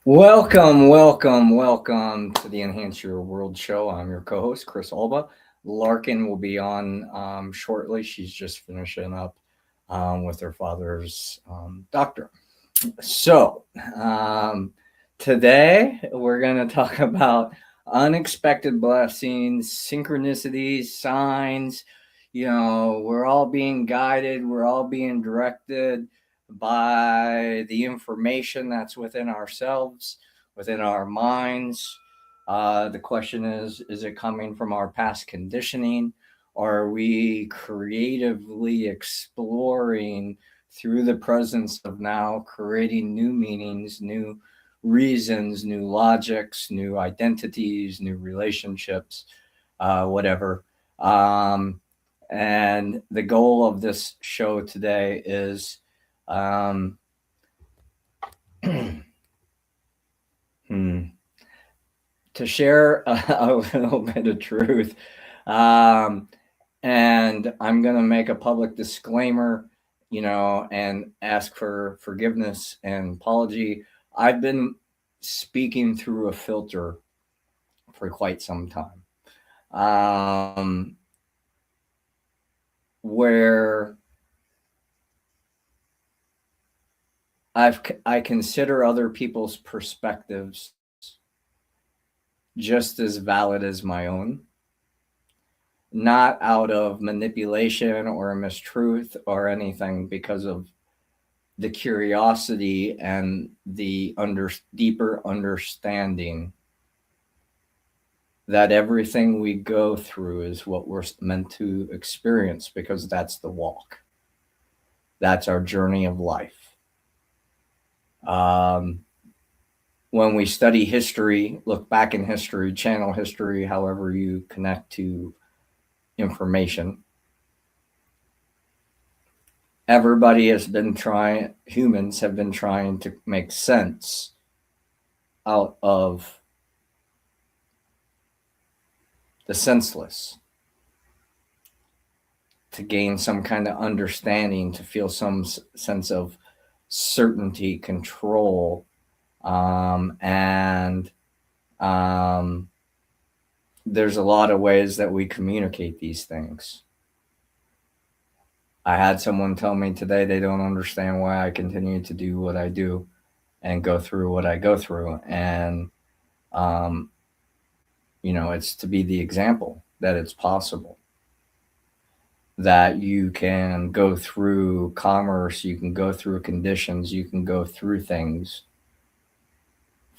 Welcome to the Enhance Your World show. I'm your co-host, Chris Alba. Larkin will be on shortly. She's just finishing up with her father's doctor. So today we're going to talk about unexpected blessings, synchronicities, signs. We're all being guided, we're all being directed by the information that's within ourselves, within our minds. The question is it coming from our past conditioning? Or are we creatively exploring through the presence of now, creating new meanings, new reasons, new logics, new identities, new relationships, whatever. And the goal of this show today is to share a little bit of truth. And I'm going to make a public disclaimer, and ask for forgiveness and apology. I've been speaking through a filter for quite some time, where I consider other people's perspectives just as valid as my own, not out of manipulation or mistruth or anything, because of the curiosity and the deeper understanding that everything we go through is what we're meant to experience, because that's the walk. That's our journey of life. When we study history, look back in history, channel history, however you connect to information, humans have been trying to make sense out of the senseless, to gain some kind of understanding, to feel some sense of certainty, control, and there's a lot of ways that we communicate these things. I had someone tell me today they don't understand why I continue to do what I do and go through what I go through. And, it's to be the example that it's possible, that you can go through commerce, you can go through conditions, you can go through things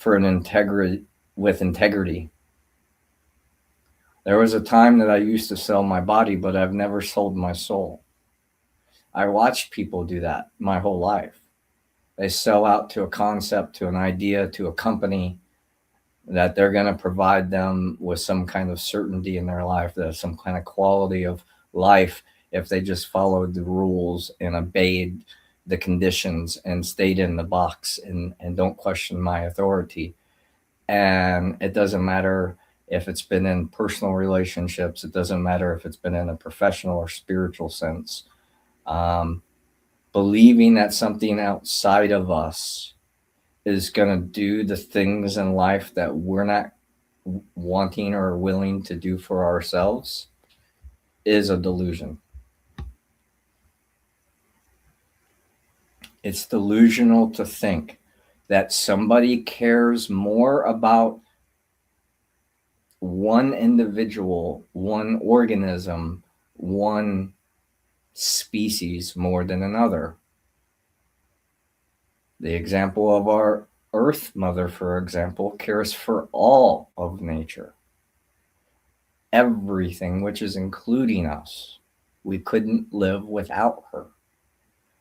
with integrity. There was a time that I used to sell my body, but I've never sold my soul. I watched people do that my whole life. They sell out to a concept, to an idea, to a company, that they're going to provide them with some kind of certainty in their life, that some kind of quality of life, if they just followed the rules and obeyed the conditions and stayed in the box and don't question my authority. And it doesn't matter if it's been in personal relationships, it doesn't matter if it's been in a professional or spiritual sense. Believing that something outside of us is going to do the things in life that we're not wanting or willing to do for ourselves is a delusion. It's delusional to think that somebody cares more about one individual, one organism, one species more than another. The example of our Earth Mother, for example, cares for all of nature. Everything, which is including us. We couldn't live without her.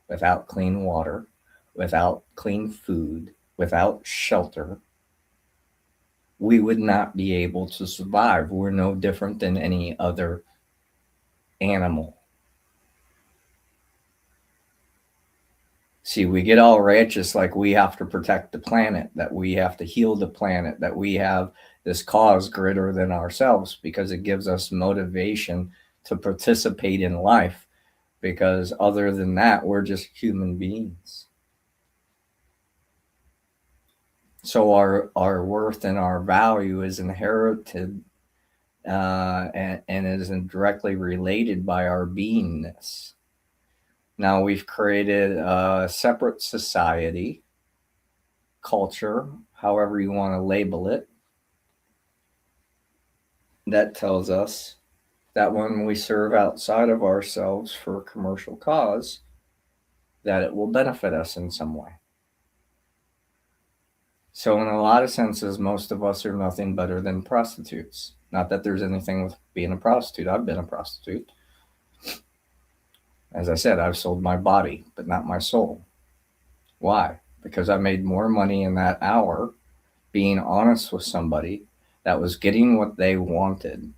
Without clean water, without clean food, without shelter, we would not be able to survive. We're no different than any other animal. See, we get all righteous, like we have to protect the planet, that we have to heal the planet, that we have this cause greater than ourselves, because it gives us motivation to participate in life. Because other than that, we're just human beings. So our worth and our value is inherited, and is directly related by our beingness. Now we've created a separate society, culture, however you want to label it, that tells us that when we serve outside of ourselves for a commercial cause, that it will benefit us in some way. So, in a lot of senses, most of us are nothing better than prostitutes. Not that there's anything with being a prostitute. I've been a prostitute. As I said, I've sold my body, but not my soul. Why? Because I made more money in that hour being honest with somebody that was getting what they wanted,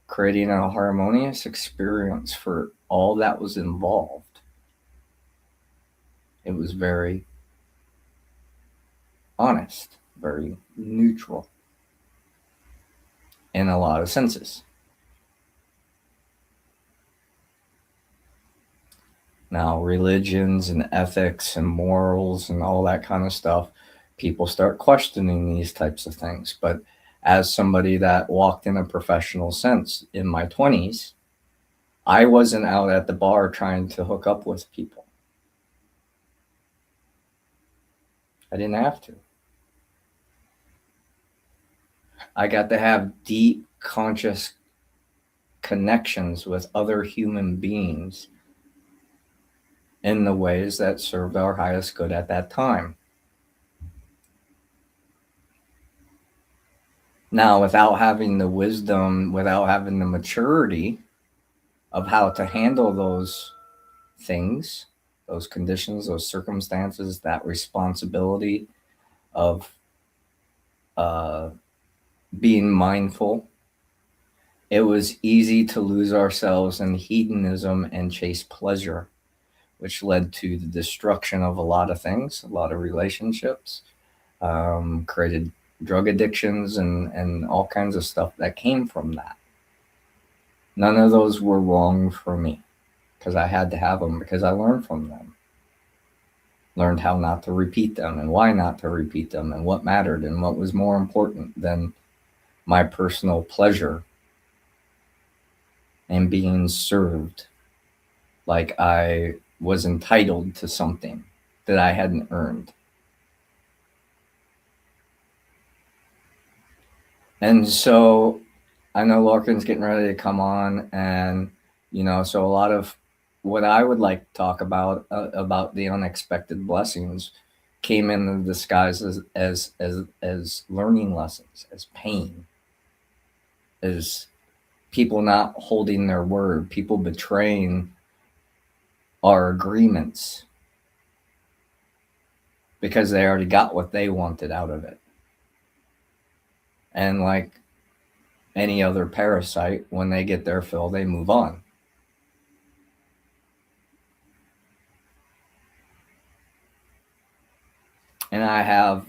creating a harmonious experience for all that was involved. It was very honest, very neutral in a lot of senses. Now, religions and ethics and morals and all that kind of stuff, people start questioning these types of things. But as somebody that walked in a professional sense in my 20s, I wasn't out at the bar trying to hook up with people. I didn't have to. I got to have deep conscious connections with other human beings in the ways that served our highest good at that time. Now, without having the wisdom, without having the maturity of how to handle those things, those conditions, those circumstances, that responsibility of being mindful, it was easy to lose ourselves in hedonism and chase pleasure, which led to the destruction of a lot of things, a lot of relationships, created drug addictions and all kinds of stuff that came from that. None of those were wrong for me because I had to have them because I learned from them. Learned how not to repeat them and why not to repeat them and what mattered and what was more important than my personal pleasure and being served like I was entitled to something that I hadn't earned. And so I know Larkin's getting ready to come on, and so a lot of what I would like to talk about the unexpected blessings came in the disguise as learning lessons, as pain, as people not holding their word, people betraying our agreements because they already got what they wanted out of it. And like any other parasite, when they get their fill, they move on. And I have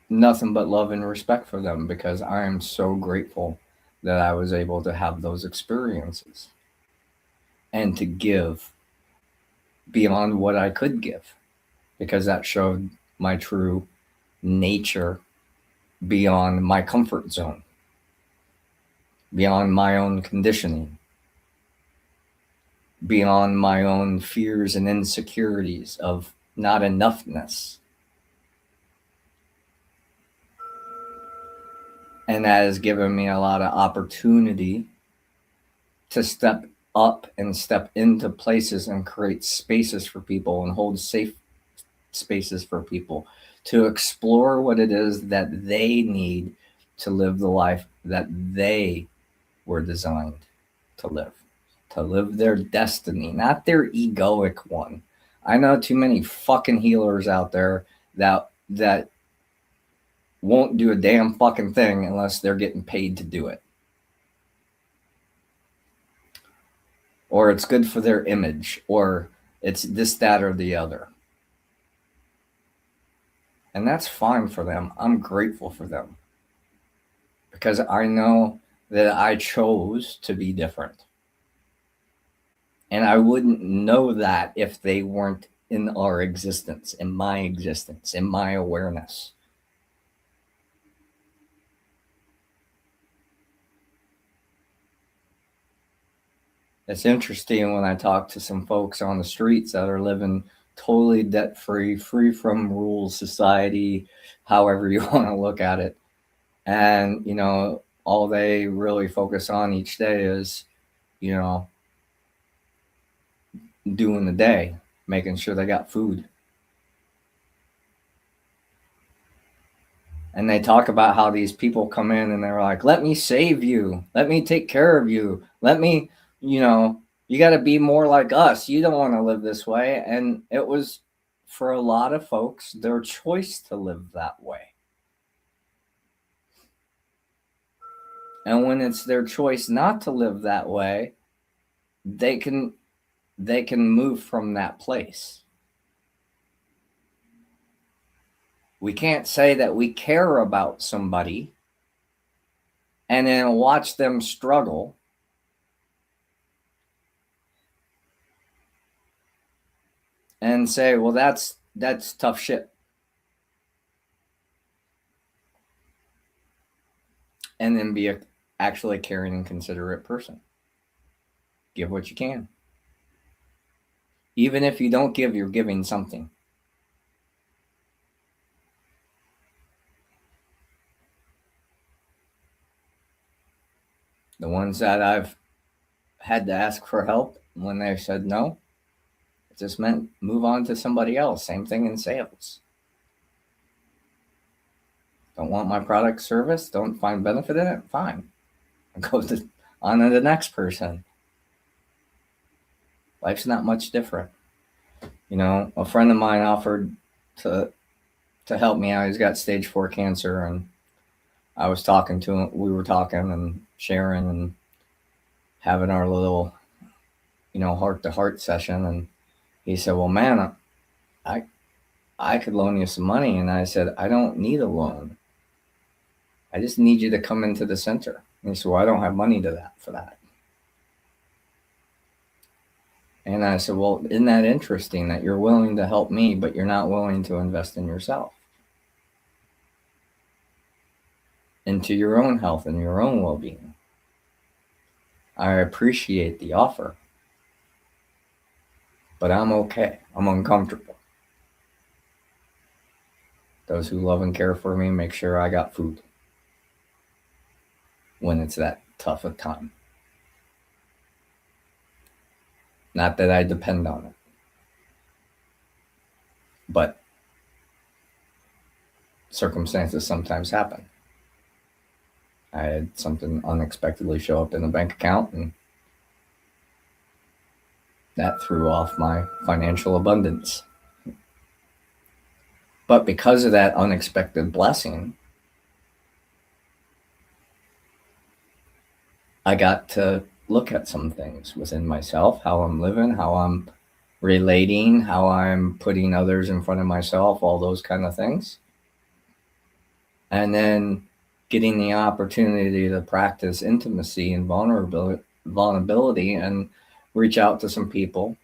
nothing but love and respect for them because I am so grateful that I was able to have those experiences and to give beyond what I could give, because that showed my true nature beyond my comfort zone, beyond my own conditioning, beyond my own fears and insecurities of not enoughness. And that has given me a lot of opportunity to step up and step into places and create spaces for people and hold safe spaces for people to explore what it is that they need to live the life that they were designed to live their destiny, not their egoic one. I know too many fucking healers out there that won't do a damn fucking thing unless they're getting paid to do it. Or it's good for their image, or it's this, that, or the other. And that's fine for them. I'm grateful for them. Because I know that I chose to be different. And I wouldn't know that if they weren't in our existence, in my awareness. It's interesting when I talk to some folks on the streets that are living totally debt free, free from rules, society, however you want to look at it. And, all they really focus on each day is, you know, doing the day, making sure they got food. And they talk about how these people come in and they're like, let me save you. Let me take care of you. Let me, you got to be more like us. You don't want to live this way. And it was, for a lot of folks, their choice to live that way. And when it's their choice not to live that way, they can move from that place. We can't say that we care about somebody and then watch them struggle and say, well, that's tough shit. And then be actually caring and considerate person. Give what you can. Even if you don't give, you're giving something. The ones that I've had to ask for help, when they said no, it just meant move on to somebody else. Same thing in sales. Don't want my product, service, don't find benefit in it, fine. I'll go on to the next person. Life's not much different. A friend of mine offered to help me out. He's got stage 4 cancer, and I was talking to him. We were talking and sharing and having our little, heart-to-heart session. And he said, well, man, I could loan you some money. And I said, I don't need a loan. I just need you to come into the center. And he said, well, I don't have money for that. And I said, well, isn't that interesting that you're willing to help me, but you're not willing to invest in yourself, into your own health and your own well-being? I appreciate the offer, but I'm okay. I'm uncomfortable. Those who love and care for me make sure I got food when it's that tough a time. Not that I depend on it, but circumstances sometimes happen. I had something unexpectedly show up in the bank account, and that threw off my financial abundance. But because of that unexpected blessing, I got to look at some things within myself, how I'm living, how I'm relating, how I'm putting others in front of myself, all those kind of things. And then getting the opportunity to practice intimacy and vulnerability and reach out to some people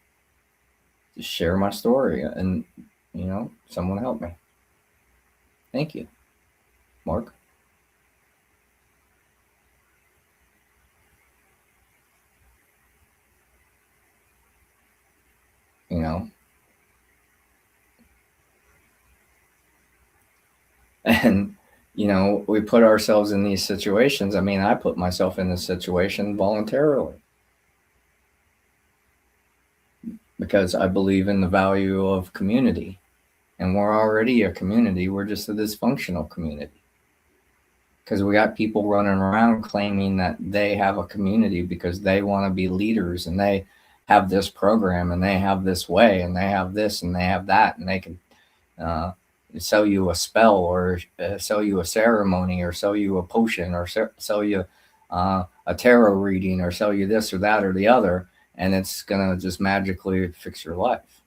to share my story, and someone help me. Thank you, Mark. And we put ourselves in these situations. I mean, I put myself in this situation voluntarily because I believe in the value of community. And we're already a community. We're just a dysfunctional community because we got people running around claiming that they have a community because they want to be leaders, and they have this program, and they have this way, and they have this, and they have that, and they can sell you a spell, or sell you a ceremony, or sell you a potion, or sell you a tarot reading, or sell you this or that or the other, and it's going to just magically fix your life.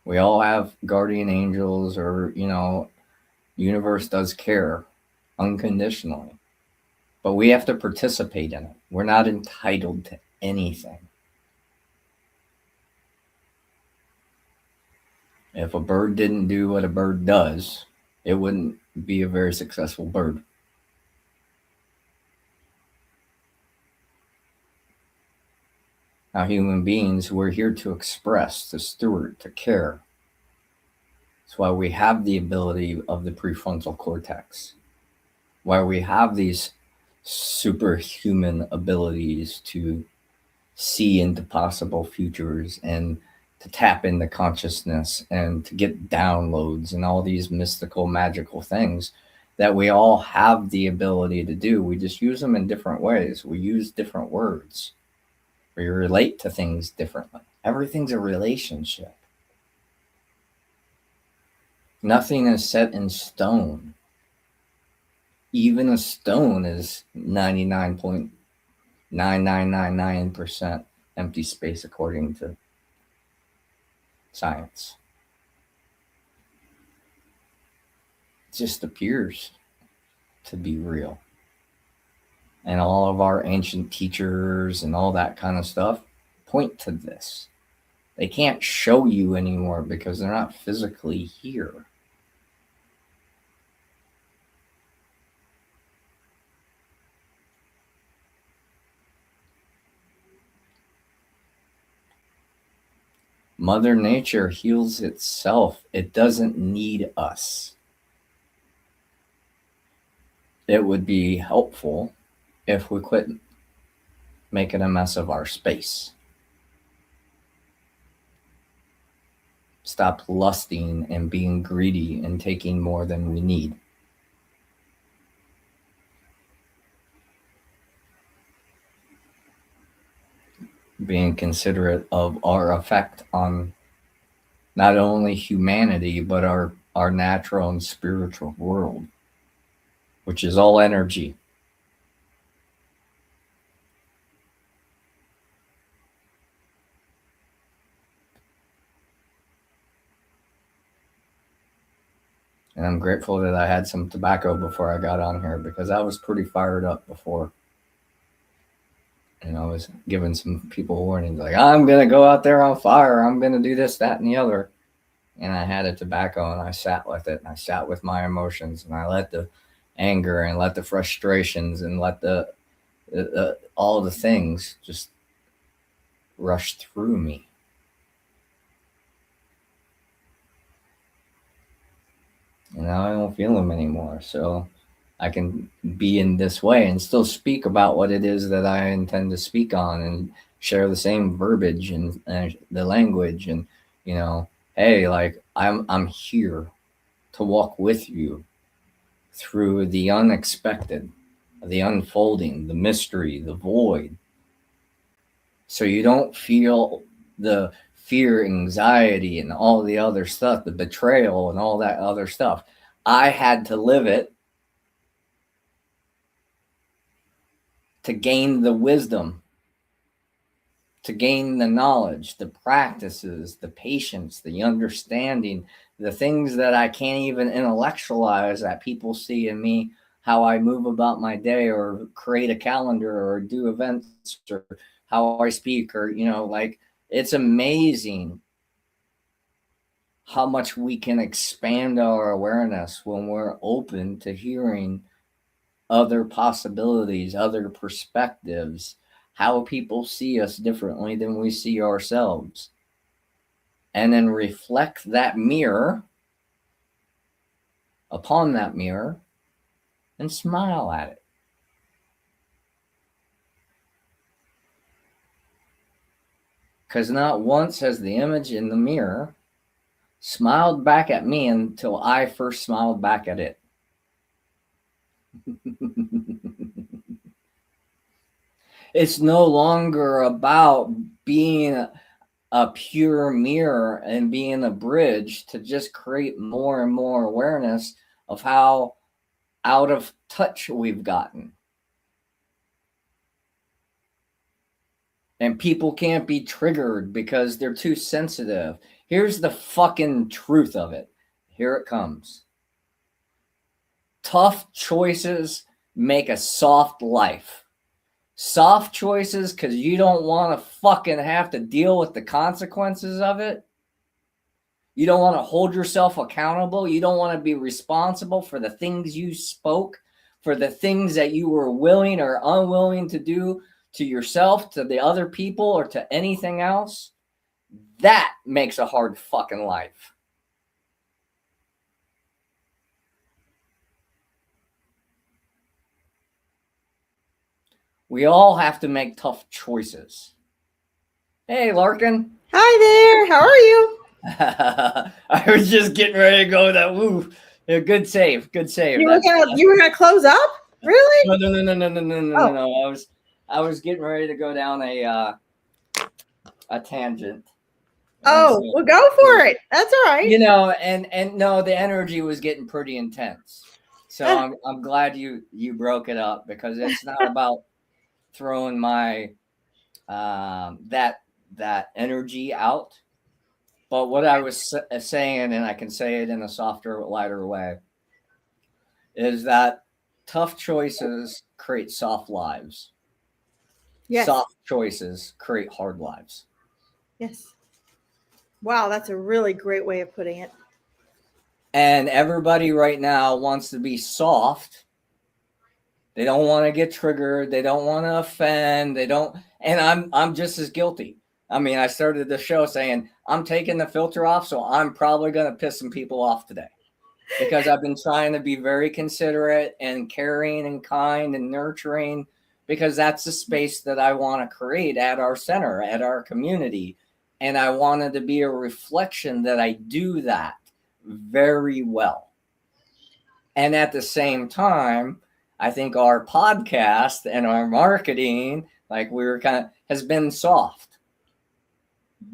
We all have guardian angels, or, universe does care unconditionally, but we have to participate in it. We're not entitled to anything. If a bird didn't do what a bird does, it wouldn't be a very successful bird. How human beings, we're here to express, to steward, to care. That's why we have the ability of the prefrontal cortex, why we have these superhuman abilities to see into possible futures and to tap into consciousness and to get downloads and all these mystical, magical things that we all have the ability to do. We just use them in different ways. We use different words. We relate to things differently. Everything's a relationship. Nothing is set in stone. Even a stone is 99.9999% empty space according to science. It just appears to be real. And all of our ancient teachers and all that kind of stuff point to this. They can't show you anymore because they're not physically here. Mother Nature heals itself. It doesn't need us. It would be helpful if we quit making a mess of our space. Stop lusting and being greedy and taking more than we need. Being considerate of our effect on not only humanity, but our natural and spiritual world, which is all energy. And I'm grateful that I had some tobacco before I got on here because I was pretty fired up before. And I was giving some people warnings like, I'm going to go out there on fire. I'm going to do this, that, and the other. And I had a tobacco and I sat with it. And I sat with my emotions and I let the anger and let the frustrations and let the all the things just rush through me. And now I don't feel them anymore. So I can be in this way and still speak about what it is that I intend to speak on and share the same verbiage and the language. And, you know, hey, like I'm here to walk with you through the unexpected, the unfolding, the mystery, the void. So you don't feel the fear, anxiety, and all the other stuff, the betrayal and all that other stuff. I had to live it to gain the wisdom, to gain the knowledge, the practices, the patience, the understanding, the things that I can't even intellectualize that people see in me, how I move about my day or create a calendar or do events or how I speak or, you know, like it's amazing how much we can expand our awareness when we're open to hearing other possibilities, other perspectives, how people see us differently than we see ourselves. And then reflect that mirror upon that mirror and smile at it. Because not once has the image in the mirror smiled back at me until I first smiled back at it. It's no longer about being a pure mirror and being a bridge to just create more and more awareness of how out of touch we've gotten. And people can't be triggered because they're too sensitive. Here's the fucking truth of it. Here it comes. Tough choices make a soft life. Soft choices because you don't want to fucking have to deal with the consequences of it. You don't want to hold yourself accountable. You don't want to be responsible for the things you spoke, for the things that you were willing or unwilling to do to yourself, to the other people, or to anything else, that makes a hard fucking life. We all have to make tough choices. Hey, Larkin. Hi there. How are you? I was just getting ready to go that woo. Yeah, good save. Good save. You were gonna close up? Really? No. I was getting ready to go down a tangent. Oh, well, go for it. That's all right. You know, and no, the energy was getting pretty intense. So I'm glad you broke it up, because it's not about throwing my that energy out. But what I was saying, and I can say it in a softer, lighter way, is that tough choices create soft lives. Yes. Soft choices create hard lives. Yes. Wow, that's a really great way of putting it. And everybody right now wants to be soft. They don't want to get triggered. They don't want to offend. They don't. And I'm just as guilty. I mean, I started the show saying I'm taking the filter off, so I'm probably going to piss some people off today, because I've been trying to be very considerate and caring and kind and nurturing, because that's the space that I want to create at our center, at our community. And I wanted to be a reflection that I do that very well. And at the same time, I think our podcast and our marketing, like we were kind of, has been soft,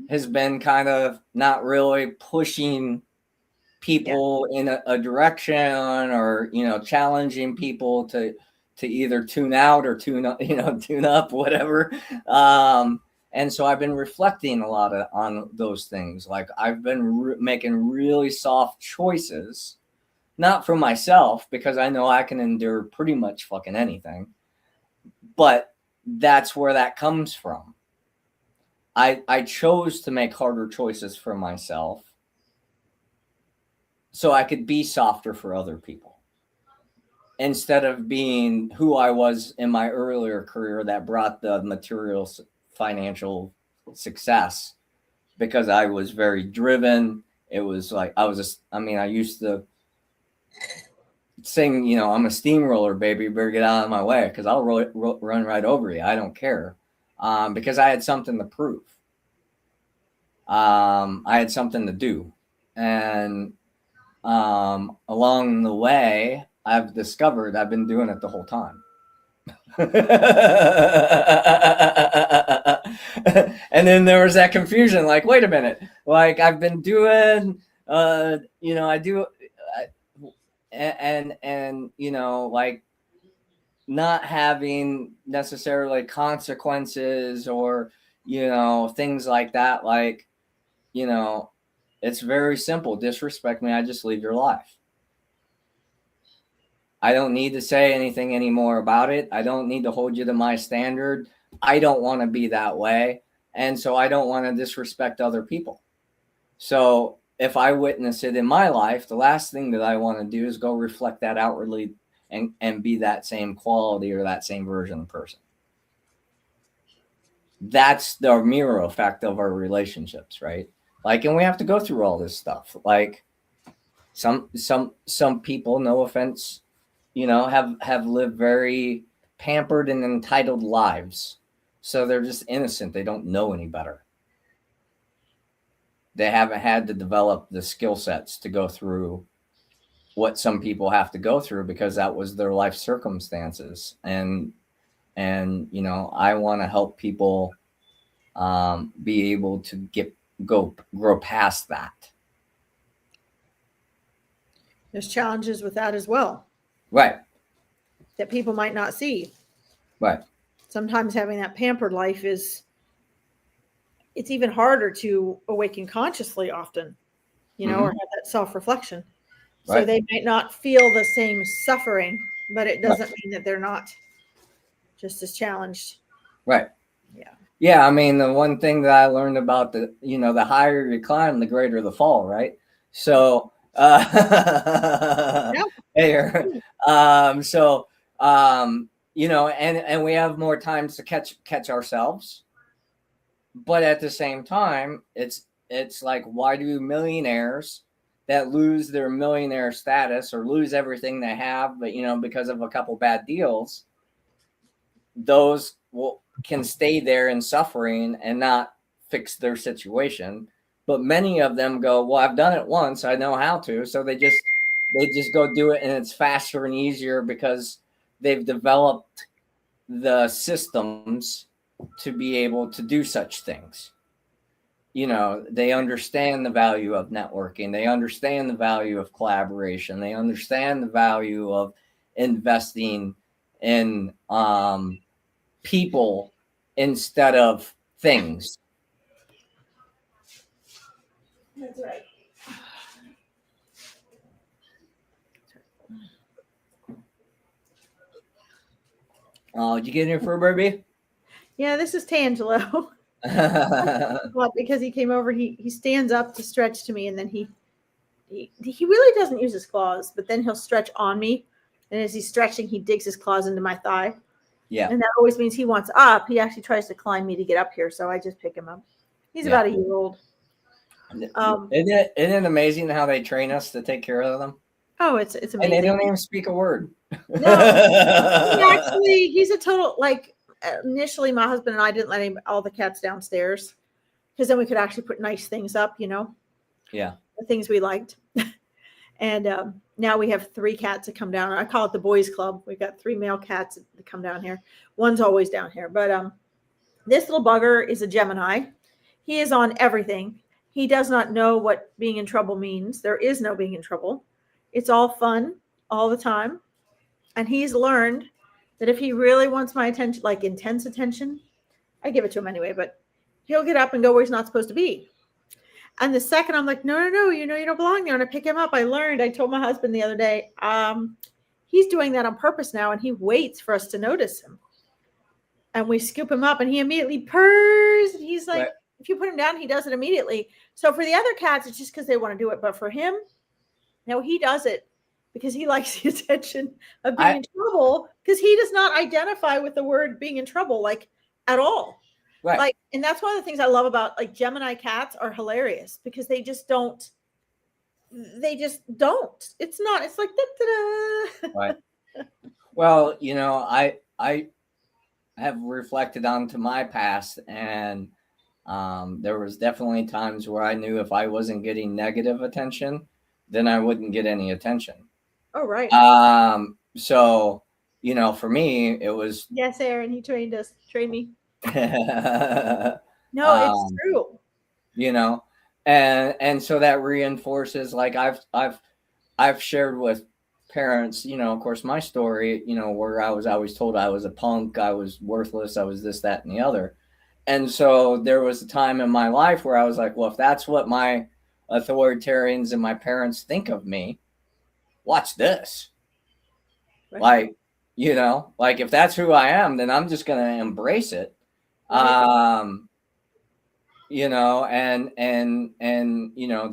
has been kind of not really pushing people in a direction, or, you know, challenging people to either tune out or tune up, whatever. And so I've been reflecting a lot on those things. Like I've been making really soft choices, not for myself, because I know I can endure pretty much fucking anything, but that's where that comes from. I chose to make harder choices for myself so I could be softer for other people, instead of being who I was in my earlier career that brought the material financial success, because I was very driven. It was like I used to sing, you know, I'm a steamroller, baby, you better get out of my way, because I'll run right over you. I don't care, because I had something to prove. I had something to do. And along the way, I've discovered I've been doing it the whole time. And then there was that confusion, like, wait a minute, like I've been doing, you know, I do, and you know, like not having necessarily consequences, or, you know, things like that. Like, you know, it's very simple. Disrespect me, I just leave your life. I don't need to say anything anymore about it. I don't need to hold you to my standard. I don't want to be that way. And so I don't want to disrespect other people. So if I witness it in my life, the last thing that I want to do is go reflect that outwardly and be that same quality or that same version of person. That's the mirror effect of our relationships, right? Like, and we have to go through all this stuff. Like some people, no offense, you know, have lived very pampered and entitled lives. So they're just innocent. They don't know any better. They haven't had to develop the skill sets to go through what some people have to go through, because that was their life circumstances. And you know, I want to help people be able to grow past that. There's challenges with that as well. Right. That people might not see. Right. Sometimes having that pampered life it's even harder to awaken consciously often, you know, or have that self-reflection. So Right. they might not feel the same suffering, but it doesn't mean that they're not just as challenged. Right. Yeah. Yeah. I mean, the one thing that I learned about the higher you climb, the greater the fall, right? So, Yeah. hey, so, and we have more times to catch ourselves. But at the same time, it's like, why do millionaires that lose their millionaire status or lose everything they have, but because of a couple bad deals, those can stay there in suffering and not fix their situation. But many of them go, well, I've done it once, I know how to, so they just go do it, and it's faster and easier because they've developed the systems to be able to do such things. They understand the value of networking. They understand the value of collaboration. They understand the value of investing in people instead of things. That's right. Did you get any fur, baby? Yeah, this is Tangelo. Well, because he came over, he stands up to stretch to me, and then he really doesn't use his claws, but then he'll stretch on me, and as he's stretching, he digs his claws into my thigh. Yeah. And that always means he wants up. He actually tries to climb me to get up here, so I just pick him up. He's about a year old. Isn't it amazing how they train us to take care of them? Oh, it's amazing. And they don't even speak a word. No, he's a total, like, initially my husband and I didn't let all the cats downstairs because then we could actually put nice things up, Yeah. The things we liked. And now we have 3 cats that come down. I call it the boys club. We've got 3 male cats that come down here. One's always down here. But this little bugger is a Gemini. He is on everything. He does not know what being in trouble means. There is no being in trouble. It's all fun all the time. And he's learned that if he really wants my attention, like intense attention, I give it to him anyway, but he'll get up and go where he's not supposed to be. And the second I'm like, no, you don't belong there. And I pick him up. I told my husband the other day, he's doing that on purpose now. And he waits for us to notice him. And we scoop him up and he immediately purrs. And he's like, if you put him down, he does it immediately. So for the other cats, it's just because they want to do it. But for him, no, he does it because he likes the attention of being in trouble, because he does not identify with the word being in trouble, like, at all. Right. Like, and that's one of the things I love about, like, Gemini cats are hilarious because they just don't. It's like, da-da-da. Right. Well, I have reflected onto my past, and there was definitely times where I knew if I wasn't getting negative attention, then I wouldn't get any attention. Oh, right. So, for me, it was. Yes, Aaron, he trained me. No, it's true. And so that reinforces, like, I've shared with parents, of course, my story, where I was always told I was a punk, I was worthless, I was this, that, and the other. And so there was a time in my life where I was like, well, if that's what my authoritarians and my parents think of me, watch this. Right. Like, if that's who I am, then I'm just going to embrace it. And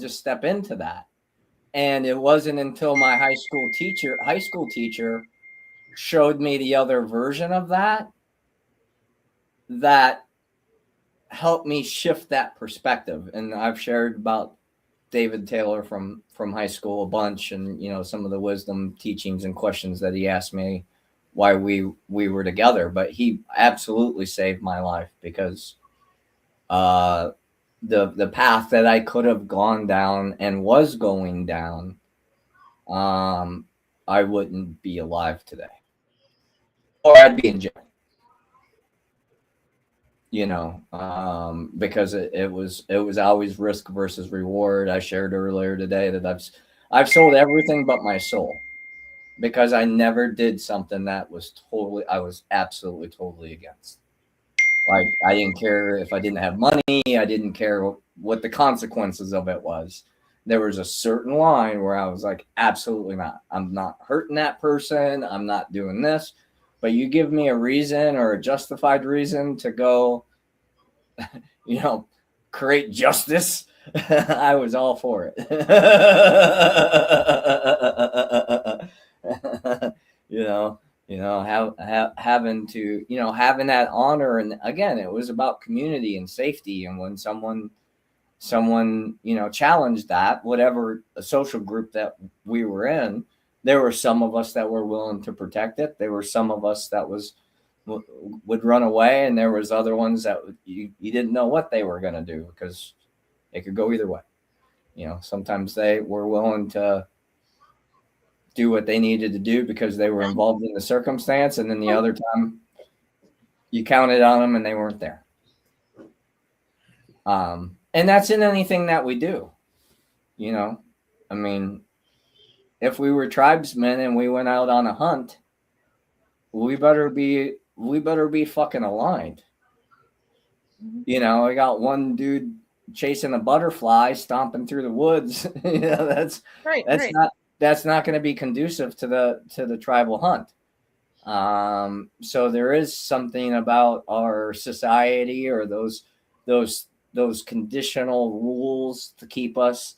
just step into that. And it wasn't until my high school teacher showed me the other version of that helped me shift that perspective. And I've shared about David Taylor from high school a bunch, and some of the wisdom teachings and questions that he asked me why we were together. But he absolutely saved my life, because the path that I could have gone down and was going down, I wouldn't be alive today, or I'd be in jail. Because it was always risk versus reward. I shared earlier today that I've sold everything but my soul, because I never did something that I was absolutely totally against. Like, I didn't care if I didn't have money. I didn't care what the consequences of it was. There was a certain line where I was like, absolutely not. I'm not hurting that person. I'm not doing this. But you give me a reason, or a justified reason, to go, create justice, I was all for it. having to, having that honor. And again, it was about community and safety. And when someone, challenged that, whatever social group that we were in, there were some of us that were willing to protect it. There were some of us that would run away, and there was other ones that you didn't know what they were going to do, because it could go either way. Sometimes they were willing to do what they needed to do because they were involved in the circumstance, and then the other time you counted on them and they weren't there. And that's in anything that we do. I mean, if we were tribesmen and we went out on a hunt, we better be fucking aligned. I got one dude chasing a butterfly, stomping through the woods. That's not going to be conducive to the tribal hunt. So there is something about our society, or those conditional rules to keep us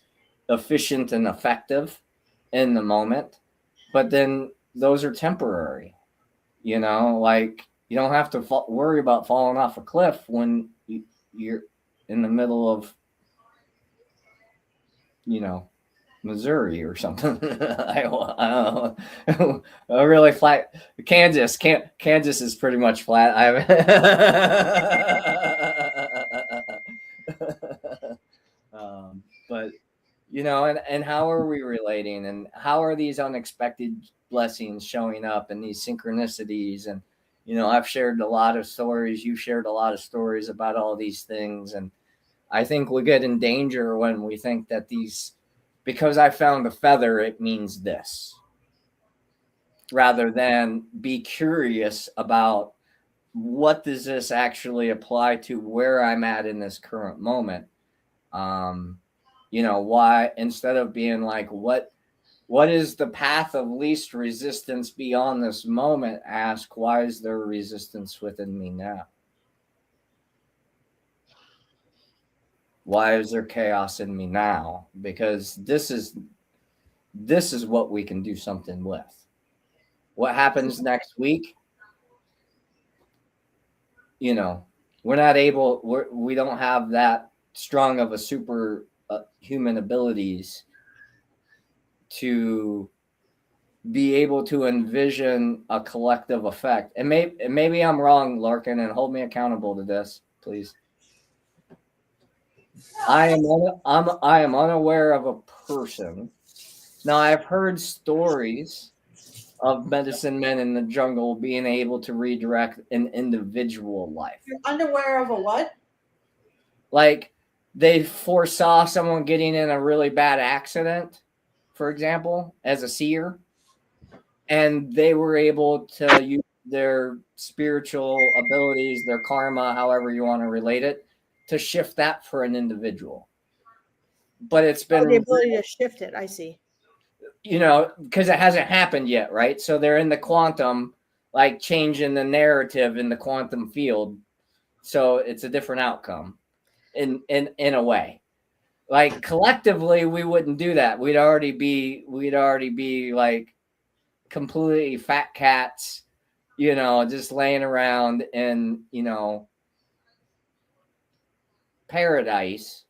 efficient and effective in the moment. But then those are temporary. Like, you don't have to worry about falling off a cliff when you're in the middle of, Missouri or something. I don't know. A really flat Kansas. Kansas is pretty much flat. But and how are we relating, and how are these unexpected blessings showing up, and these synchronicities? And I've shared a lot of stories. You've shared a lot of stories about all these things, and I think we get in danger when we think that because I found a feather, it means this, rather than be curious about, what does this actually apply to where I'm at in this current moment? Why, instead of being like, what is the path of least resistance beyond this moment? Ask, why is there resistance within me now? Why is there chaos in me now? Because this is what we can do something with. What happens next week? We're not able. We don't have that strong of a super human abilities to be able to envision a collective effect. And maybe I'm wrong, Larkin, and hold me accountable to this, please. I am unaware of a person. Now, I've heard stories of medicine men in the jungle being able to redirect an individual life. You're unaware of a what? Like, they foresaw someone getting in a really bad accident, for example, as a seer, and they were able to use their spiritual abilities, their karma, however you want to relate it, to shift that for an individual. But it's been the ability to shift it. I see. Because it hasn't happened yet, right? So they're in the quantum, like changing the narrative in the quantum field. So it's a different outcome in a way. Like, collectively, we wouldn't do that. We'd already be like completely fat cats, just laying around in, paradise,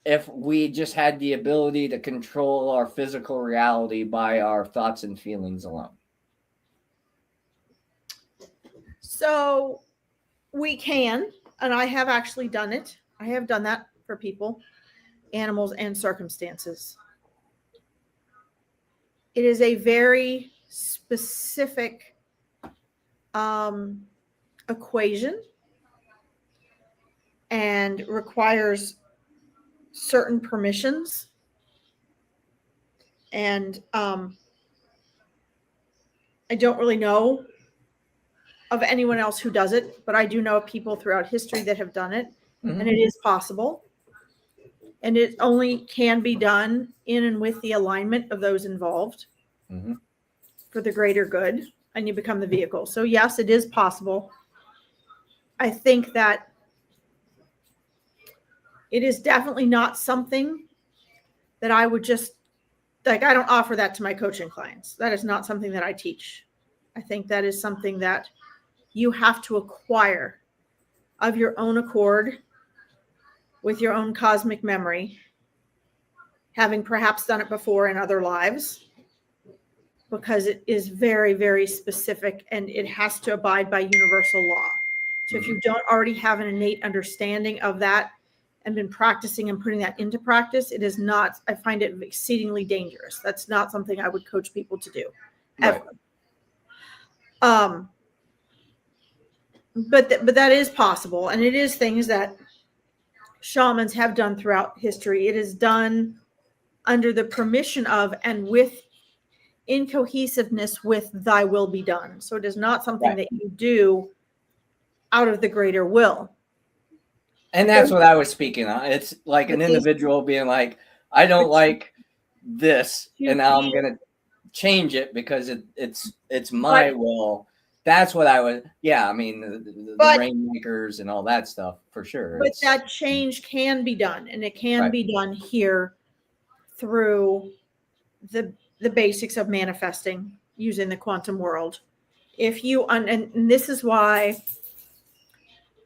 if we just had the ability to control our physical reality by our thoughts and feelings alone. So we can, and I have actually done it. I have done that for people, animals, and circumstances. It is a very specific equation, and requires certain permissions. And I don't really know of anyone else who does it, but I do know of people throughout history that have done it, and it is possible. And it only can be done in and with the alignment of those involved for the greater good, and you become the vehicle. So yes, it is possible. I think that it is definitely not something that I would just, like, I don't offer that to my coaching clients. That is not something that I teach. I think that is something that you have to acquire of your own accord with your own cosmic memory, having perhaps done it before in other lives, because it is very, very specific and it has to abide by universal law. So if you don't already have an innate understanding of that and been practicing and putting that into practice, it is not, I find it exceedingly dangerous. That's not something I would coach people to do ever. Right. But that is possible. And it is things that shamans have done throughout history. It is done under the permission of and with in cohesiveness with thy will be done. So it is not something that you do out of the greater will. And that's what I was speaking on. It's like an individual being like, I don't like this, and now I'm going to change it because it's my will. That's what I was. Yeah, I mean, the rainmakers and all that stuff for sure. But that change can be done, and it can be done here through the basics of manifesting using the quantum world. If you and this is why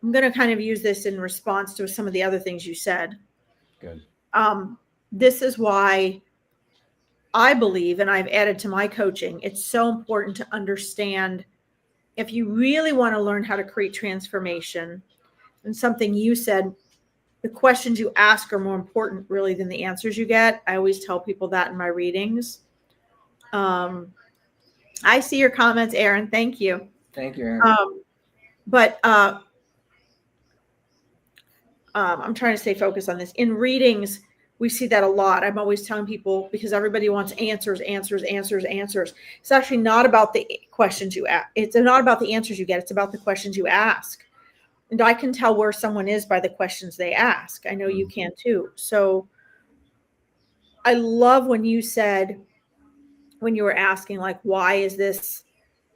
I'm going to kind of use this in response to some of the other things you said. Good. This is why I believe, and I've added to my coaching, it's so important to understand if you really want to learn how to create transformation. And something you said, the questions you ask are more important really than the answers you get. I always tell people that in my readings. I see your comments, Aaron. Thank you. Thank you, Aaron. I'm trying to stay focused on this. In readings, we see that a lot. I'm always telling people, because everybody wants answers. It's actually not about the questions you ask. It's not about the answers you get. It's about the questions you ask. And I can tell where someone is by the questions they ask. I know you can too. So I love when you said, when you were asking, like, why is this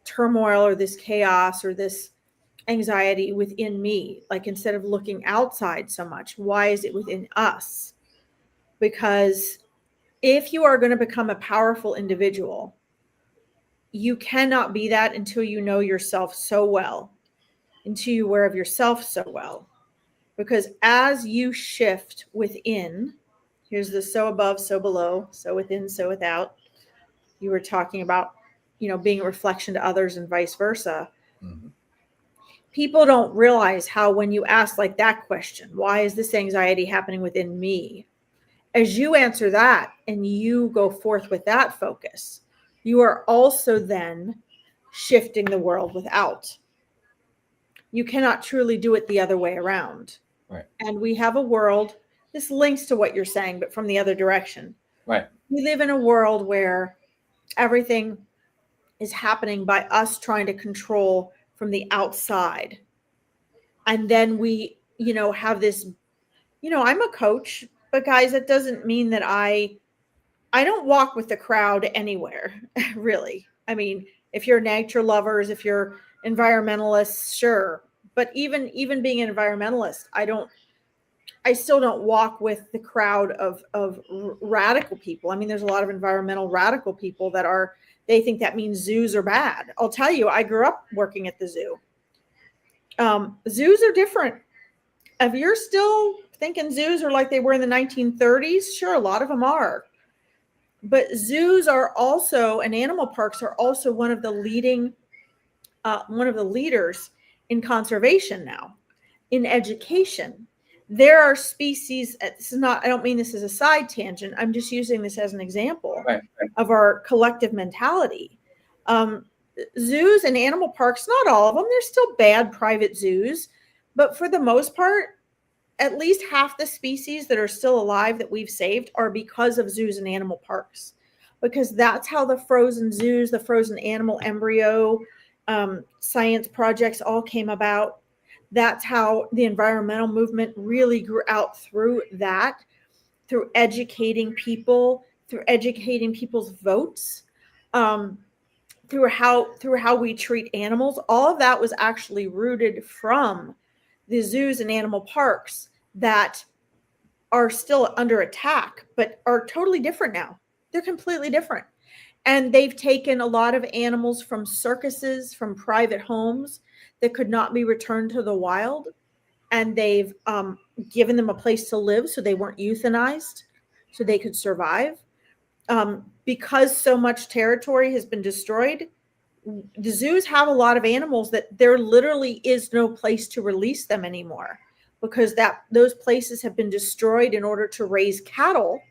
turmoil or this chaos or this anxiety within me? Like, instead of looking outside so much, why is it within us? Because if you are going to become a powerful individual, you cannot be that until you know yourself so well, until you're aware of yourself so well. Because as you shift within, here's the so above, so below, so within, so without. You were talking about, being a reflection to others and vice versa. Mm-hmm. People don't realize how, when you ask like that question, why is this anxiety happening within me? As you answer that and you go forth with that focus, you are also then shifting the world without. You cannot truly do it the other way around. Right. And we have a world, this links to what you're saying, but from the other direction. Right. We live in a world where everything is happening by us trying to control from the outside. And then we, have this, I'm a coach, but guys, that doesn't mean that I don't walk with the crowd anywhere, really. I mean, if you're nature lovers, if you're environmentalists, sure. But even being an environmentalist, I still don't walk with the crowd of radical people. I mean, there's a lot of environmental radical people they think that means zoos are bad. I'll tell you, I grew up working at the zoo. Zoos are different. If you're still thinking zoos are like they were in the 1930s, sure, a lot of them are. But zoos are also, and animal parks are also one of the leaders in conservation now, in education. There are species, this is not, I don't mean this as a side tangent, I'm just using this as an example of our collective mentality. Zoos and animal parks, not all of them, there's still bad private zoos, but for the most part, at least half the species that are still alive that we've saved are because of zoos and animal parks, because that's how the frozen zoos, the frozen animal embryo science projects all came about. That's how the environmental movement really grew out, through that, through educating people, through educating people's votes, through how we treat animals. All of that was actually rooted from the zoos and animal parks that are still under attack, but are totally different now. They're completely different. And they've taken a lot of animals from circuses, from private homes that could not be returned to the wild. And they've given them a place to live so they weren't euthanized, so they could survive. Because so much territory has been destroyed, the zoos have a lot of animals that there literally is no place to release them anymore, because those places have been destroyed in order to raise cattle,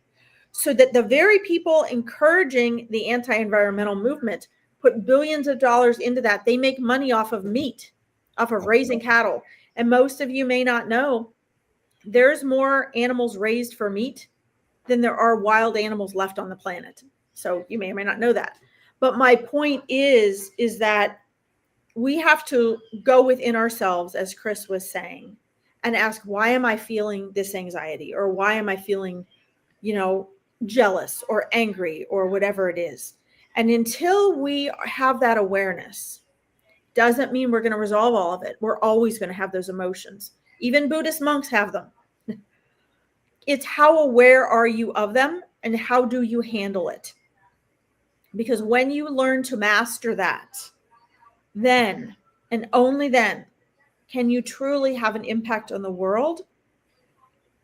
so that the very people encouraging the anti-environmental movement put billions of dollars into that. They make money off of meat, off of raising cattle. And most of you may not know, there's more animals raised for meat than there are wild animals left on the planet. So you may or may not know that. But my point is that we have to go within ourselves, as Chris was saying, and ask, why am I feeling this anxiety? Or why am I feeling, jealous or angry or whatever it is? And until we have that awareness, doesn't mean we're going to resolve all of it. We're always going to have those emotions. Even Buddhist monks have them. It's how aware are you of them and how do you handle it? Because when you learn to master that, then and only then can you truly have an impact on the world,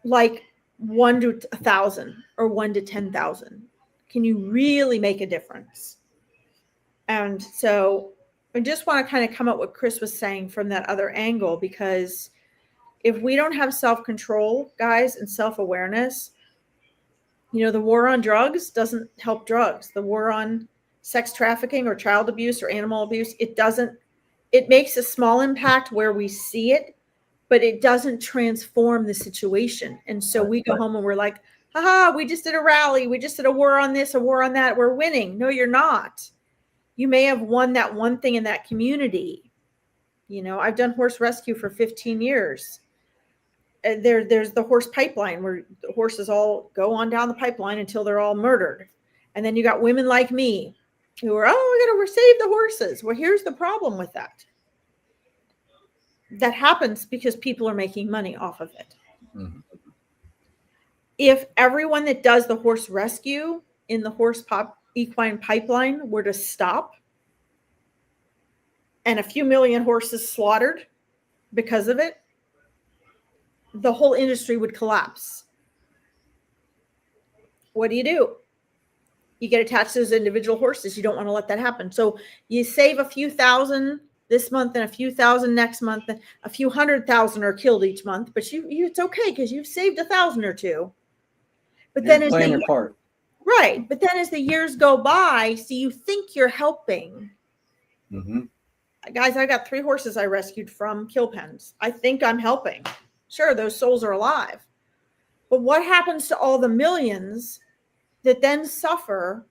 like 1 to 1,000 or 1 to 10,000. Can you really make a difference? And so I just want to kind of come up what Chris was saying from that other angle, because if we don't have self-control, guys, and self-awareness, the war on drugs doesn't help drugs. The war on sex trafficking or child abuse or animal abuse, it makes a small impact where we see it, but it doesn't transform the situation. And so we go home and we're like, haha, we just did a rally. We just did a war on this, a war on that. We're winning. No, you're not. You may have won that one thing in that community. I've done horse rescue for 15 years. There's the horse pipeline where the horses all go on down the pipeline until they're all murdered. And then you got women like me who are, we're going to save the horses. Well, here's the problem with that. That happens because people are making money off of it. Mm-hmm. If everyone that does the horse rescue in the equine pipeline were to stop, and a few million horses slaughtered because of it, the whole industry would collapse. What do? You get attached to those individual horses. You don't want to let that happen. So you save a few thousand this month and a few thousand next month. A few 100,000 are killed each month, but it's okay because you've saved 1,000 or 2. But you're then playing your part. Right. But then as the years go by, so you think you're helping. Mm-hmm. Guys, I got 3 horses I rescued from kill pens. I think I'm helping. Sure, those souls are alive. But what happens to all the millions that then suffer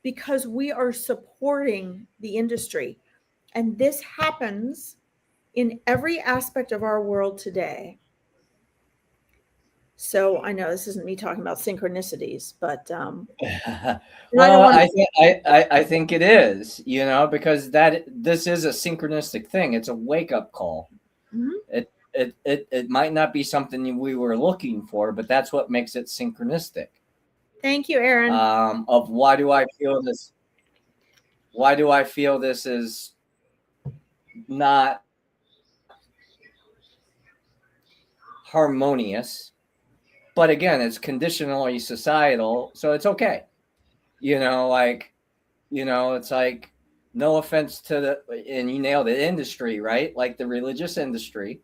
because we are supporting the industry? And this happens in every aspect of our world today. So I know this isn't me talking about synchronicities, but well, I think it is, because this is a synchronistic thing. It's a wake-up call. Mm-hmm. It might not be something we were looking for, but that's what makes it synchronistic. Thank you, Aaron. Of why do I feel this? Why do I feel this is not harmonious? But again, it's conditionally societal, so it's okay. It's like, no offense to and you nailed it, industry, right? Like the religious industry.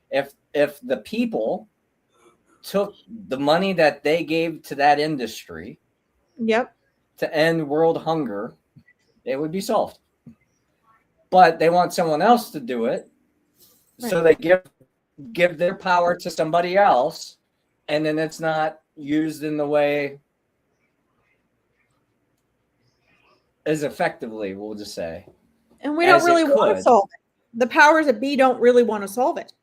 If the people took the money that they gave to that industry, yep, to end world hunger, it would be solved. But they want someone else to do it, right. So they give their power to somebody else, and then it's not used in the way as effectively, we'll just say. And we don't really want to solve it. The powers that be don't really want to solve it.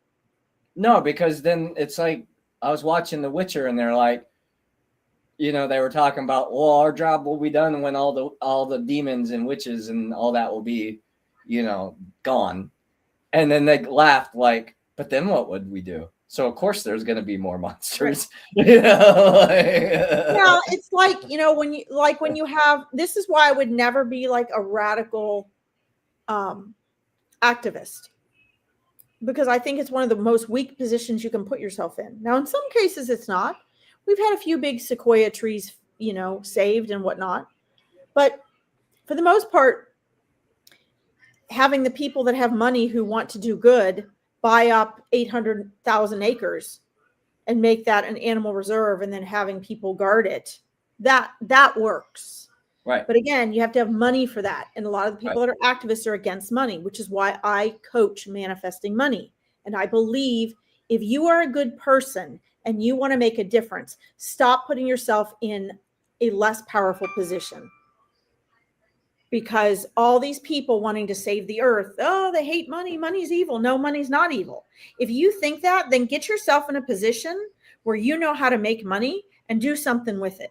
No, because then it's like, I was watching The Witcher and they're like, they were talking about, well, our job will be done when all the demons and witches and all that will be, gone. And then they laughed like, but then what would we do? So of course there's going to be more monsters. Right. You know, Yeah, it's like, when you have, this is why I would never be like a radical activist, because I think it's one of the most weak positions you can put yourself in. Now, in some cases, it's not. We've had a few big sequoia trees, saved and whatnot. But for the most part, having the people that have money who want to do good buy up 800,000 acres and make that an animal reserve, and then having people guard it, that works. right. But again, you have to have money for that. And a lot of the people Right. that are activists are against money, which is why I coach manifesting money. And I believe if you are a good person and you want to make a difference, stop putting yourself in a less powerful position. Because all these people wanting to save the earth, oh, they hate money. Money's evil. No, money's not evil. If you think that, then get yourself in a position where you know how to make money and do something with it.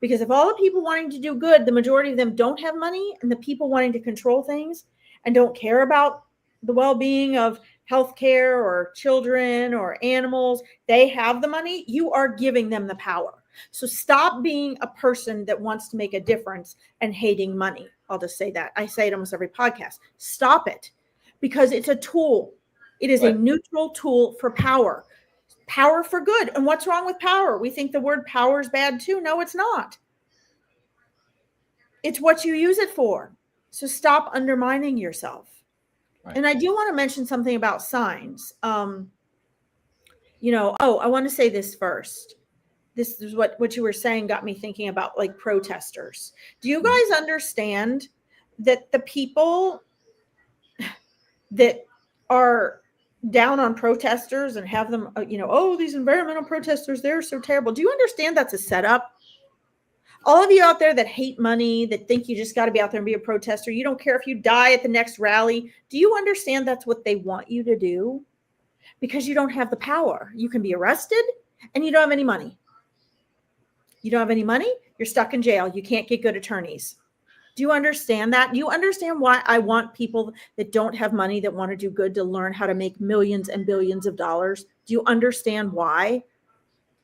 Because if all the people wanting to do good, the majority of them don't have money, and the people wanting to control things and don't care about the well-being of healthcare or children or animals, they have the money, you are giving them the power. So stop being a person that wants to make a difference and hating money. I'll just say that. I say it almost every podcast. Stop it, because it's a tool. It is a Right. neutral tool for power. Power for good. And what's wrong with power? We think the word power is bad too. No, it's not. It's what you use it for. So stop undermining yourself. Right. And I do want to mention something about signs. I want to say this first. This is what you were saying got me thinking about, like, protesters. Do you guys understand that the people that are down on protesters and have them, oh, these environmental protesters, they're so terrible. Do you understand that's a setup? All of you out there that hate money, that think you just got to be out there and be a protester, you don't care if you die at the next rally. Do you understand that's what they want you to do? Because you don't have the power. You can be arrested and you don't have any money. You don't have any money, you're stuck in jail. You can't get good attorneys. Do you understand that? Do you understand why I want people that don't have money, that want to do good, to learn how to make millions and billions of dollars? Do you understand why?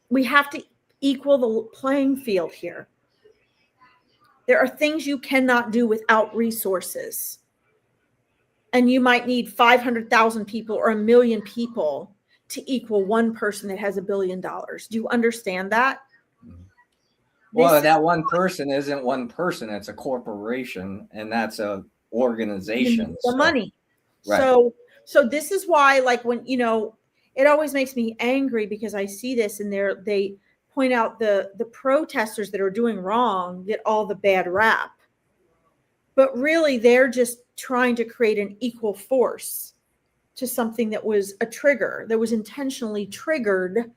We have to equal the playing field here. There are things you cannot do without resources. And you might need 500,000 people or 1 million people to equal one person that has $1 billion. Do you understand that? Well, that one person isn't one person. It's a corporation, and that's a organization. The money. Right. So this is why, like, when, it always makes me angry, because I see this, and they point out the protesters that are doing wrong get all the bad rap. But really, they're just trying to create an equal force to something that was a trigger, that was intentionally triggered.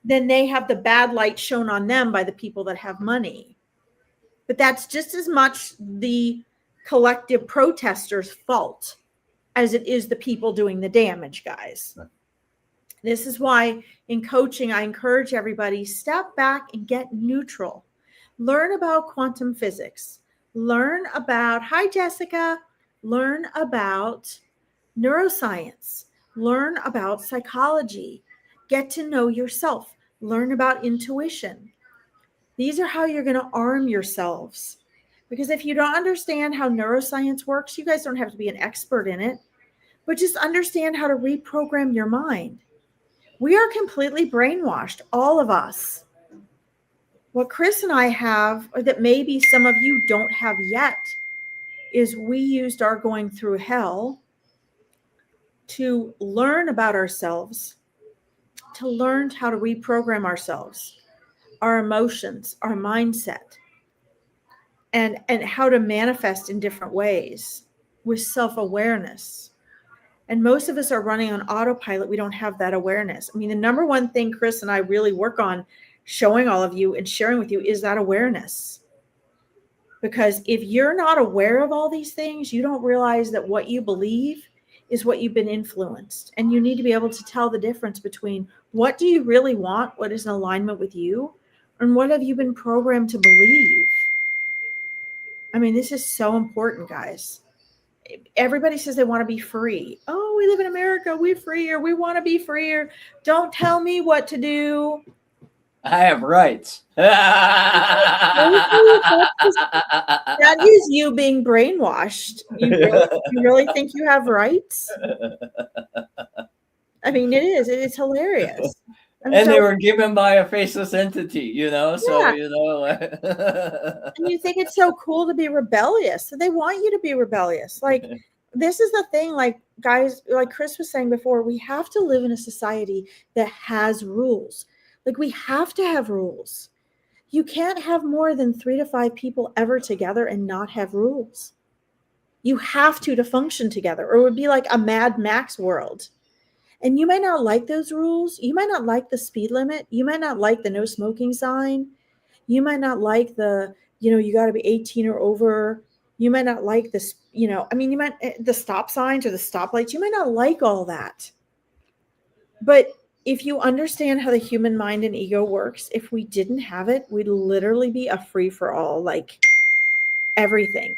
Then they have the bad light shown on them by the people that have money. But that's just as much the collective protesters' fault as it is the people doing the damage, guys. Right. This is why in coaching, I encourage everybody, step back and get neutral. Learn about quantum physics. Learn about, hi, Jessica, learn about neuroscience. Learn about psychology. Get to know yourself. Learn about intuition. These are how you're going to arm yourselves. Because if you don't understand how neuroscience works, you guys don't have to be an expert in it, but just understand how to reprogram your mind. We are completely brainwashed, all of us. What Chris and I have, or that maybe some of you don't have yet, is we used our going through hell to learn about ourselves, to learn how to reprogram ourselves, our emotions, our mindset, and how to manifest in different ways with self-awareness. And most of us are running on autopilot. We don't have that awareness. I mean, the number one thing Chris and I really work on showing all of you and sharing with you is that awareness. Because if you're not aware of all these things, you don't realize that what you believe is what you've been influenced. And you need to be able to tell the difference between what do you really want, what is in alignment with you, and what have you been programmed to believe. I mean, this is so important, guys. everybody says they want to be free. Oh, we live in America, we're free, or we want to be freer. Don't tell me what to do. I have rights. That is you being brainwashed. You really think you have rights? I mean, it is. It's hilarious. And they were given by a faceless entity, you know. So yeah. And you think it's so cool to be rebellious. So they want you to be rebellious. Like, this is the thing. Like, guys, like Chris was saying before, we have to live in a society that has rules. Like, we have to have rules. You can't have more than 3 to 5 people ever together and not have rules. You have to function together, or it would be like a Mad Max world. And you might not like those rules. You might not like the speed limit. You might not like the no smoking sign. You might not like the, you got to be 18 or over. You might not like this, I mean, you might, the stop signs or the stoplights, you might not like all that. But if you understand how the human mind and ego works, if we didn't have it, we'd literally be a free for all, like everything,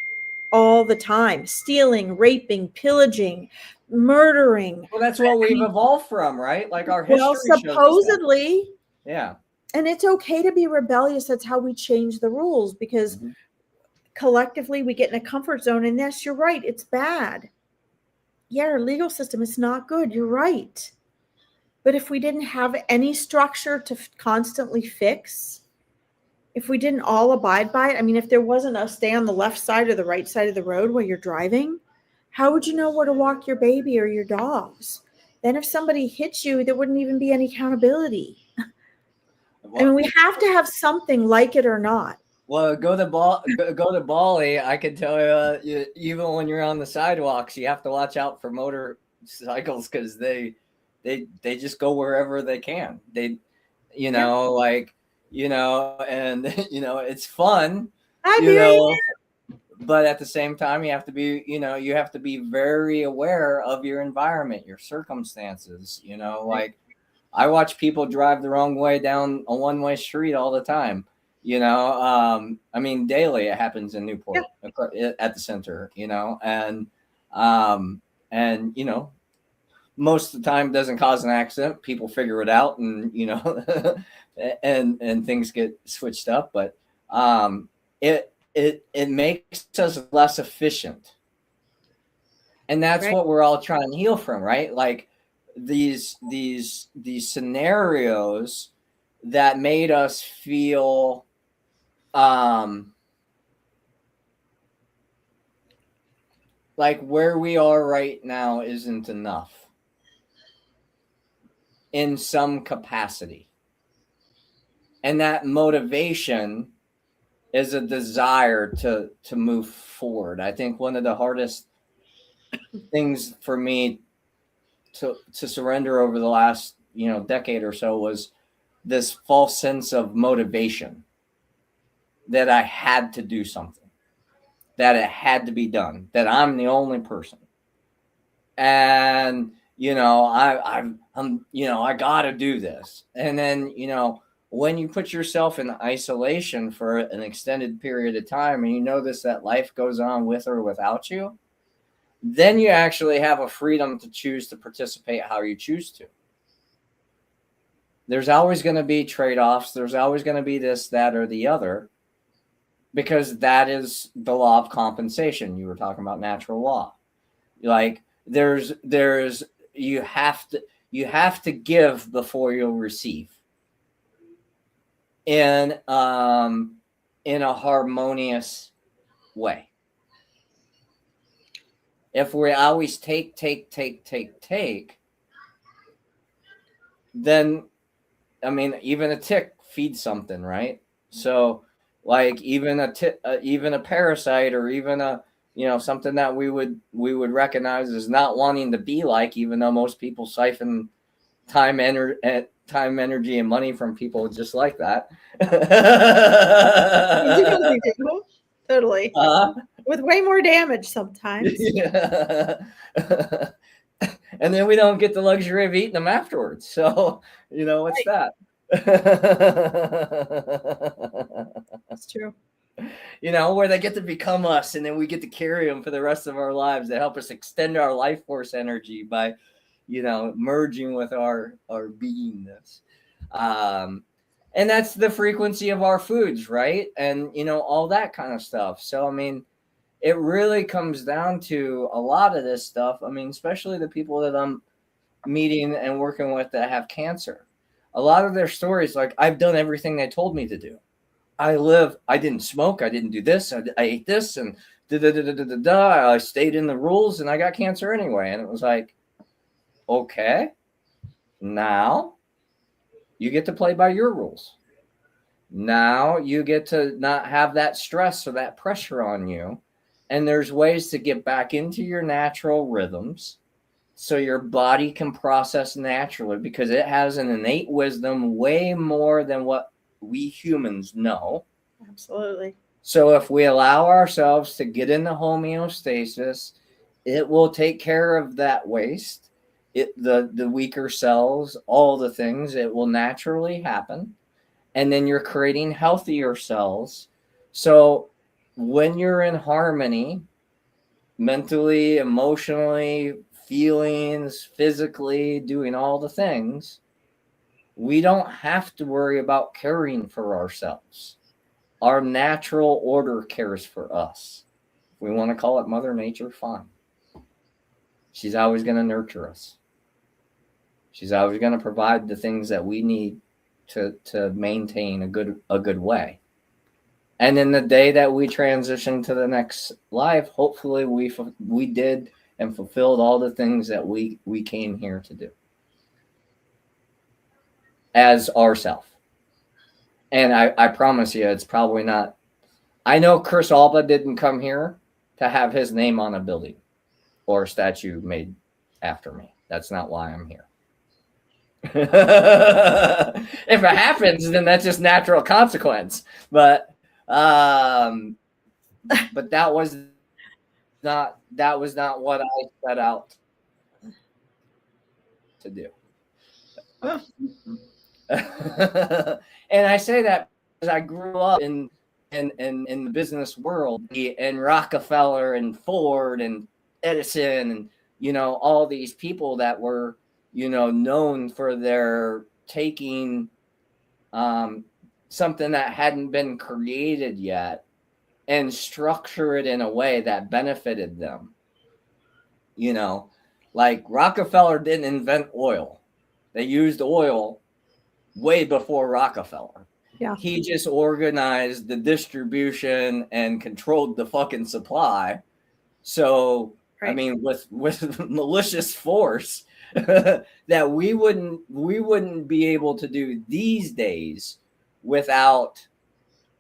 all the time, stealing, raping, pillaging, murdering. Well, that's what we've evolved from, right? Like our history Well, supposedly. Yeah. And it's okay to be rebellious. That's how we change the rules, because collectively we get in a comfort zone. And yes, you're right. It's bad. Yeah, our legal system is not good. You're right. But if we didn't have any structure to constantly fix, if we didn't all abide by it, I mean, if there wasn't a stay on the left side or the right side of the road while you're driving, how would you know where to walk your baby or your dogs? Then if somebody hits you, there wouldn't even be any accountability. Well, I mean, we have to have something, like it or not. Well, go to Bali. I can tell you, even when you're on the sidewalks, you have to watch out for motorcycles, because they just go wherever they can. They, like, and it's fun. But at the same time, you have to be very aware of your environment, your circumstances. Like, I watch people drive the wrong way down a one-way street all the time. I mean, daily it happens in Newport at the center, and most of the time it doesn't cause an accident. People figure it out, and, and things get switched up, but it makes us less efficient. And that's what we're all trying to heal from, right? Like, these scenarios that made us feel like where we are right now isn't enough in some capacity. And that motivation is a desire to move forward. I think one of the hardest things for me to surrender over the last, decade or so was this false sense of motivation, that I had to do something, that it had to be done, that I'm the only person. And, I got to do this. And then, when you put yourself in isolation for an extended period of time, and you notice that life goes on with or without you, then you actually have a freedom to choose to participate how you choose to. There's always going to be trade-offs. There's always going to be this, that, or the other, because that is the law of compensation. You were talking about natural law. Like, you have to give before you'll receive in a harmonious way. If we always take, then, I mean, even a tick feeds something, right? So, like, even a parasite, or even a, something that we would recognize as not wanting to be like, even though most people siphon time, energy, and money from people just like that. Totally. With way more damage sometimes. Yeah. And then we don't get the luxury of eating them afterwards. So, what's that? That's true. where they get to become us, and then we get to carry them for the rest of our lives. They help us extend our life force energy by, merging with our beingness. And that's the frequency of our foods, right? And, all that kind of stuff. So, I mean, it really comes down to a lot of this stuff. I mean, especially the people that I'm meeting and working with that have cancer. A lot of their stories, like, I've done everything they told me to do. I didn't smoke, I didn't do this, I ate this, and I stayed in the rules, and I got cancer anyway. And it was like, okay, now you get to play by your rules. Now you get to not have that stress or that pressure on you. And there's ways to get back into your natural rhythms so your body can process naturally, because it has an innate wisdom way more than what we humans know. Absolutely. So if we allow ourselves to get into homeostasis, it will take care of that waste, the weaker cells, all the things. It will naturally happen. And then you're creating healthier cells. So when you're in harmony, mentally, emotionally, feelings, physically, doing all the things, we don't have to worry about caring for ourselves. Our natural order cares for us. If we want to call it Mother Nature, fine. She's always going to nurture us. She's always going to provide the things that we need to maintain a good way. And in the day that we transition to the next life, hopefully we did and fulfilled all the things that we came here to do as ourself. And I promise you, it's probably not. I know Chris Alba didn't come here to have his name on a building or a statue made after me. That's not why I'm here. If it happens, then that's just natural consequence. But that was not what I set out to do. And I say that because I grew up in the business world, and Rockefeller and Ford and Edison and all these people that were known for their taking something that hadn't been created yet and structure it in a way that benefited them. Like Rockefeller didn't invent oil. They used oil way before Rockefeller. Yeah. He just organized the distribution and controlled the fucking supply. So, right. I mean, with malicious force that we wouldn't be able to do these days without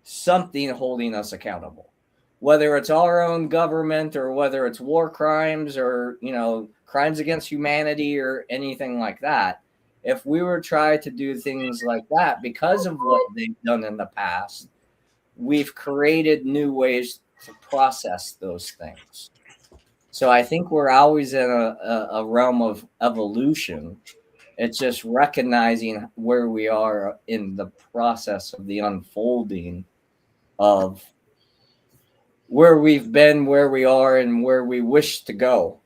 something holding us accountable. Whether it's our own government or whether it's war crimes or, crimes against humanity or anything like that. If we were trying to do things like that because of what they've done in the past, we've created new ways to process those things. So I think we're always in a realm of evolution. It's just recognizing where we are in the process of the unfolding of where we've been, where we are, and where we wish to go.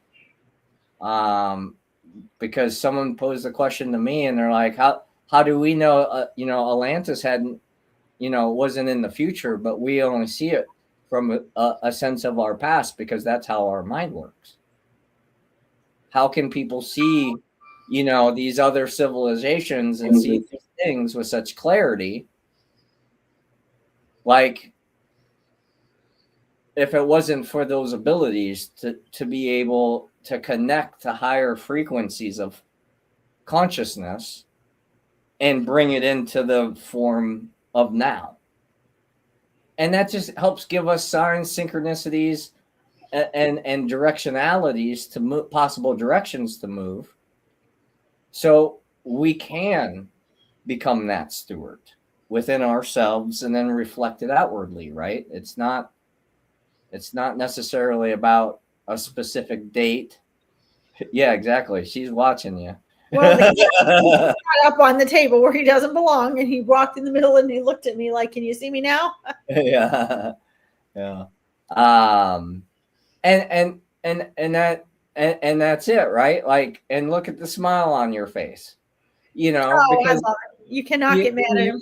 Because someone posed a question to me, and they're like, "How do we know? Atlantis hadn't, wasn't in the future, but we only see it from a sense of our past because that's how our mind works. How can people see, these other civilizations and see these things with such clarity? Like, if it wasn't for those abilities to be able to connect to higher frequencies of consciousness and bring it into the form of now. And that just helps give us signs, synchronicities, and directionalities to move, possible directions to move. So we can become that steward within ourselves and then reflect it outwardly, right? It's not necessarily about a specific date. Yeah, exactly. She's watching you. Well, he got up on the table where he doesn't belong, and he walked in the middle and he looked at me like, "Can you see me now?" Yeah. Yeah. Um, and that's it, right? Like, and look at the smile on your face, Oh, I because love it. You cannot get mad at him.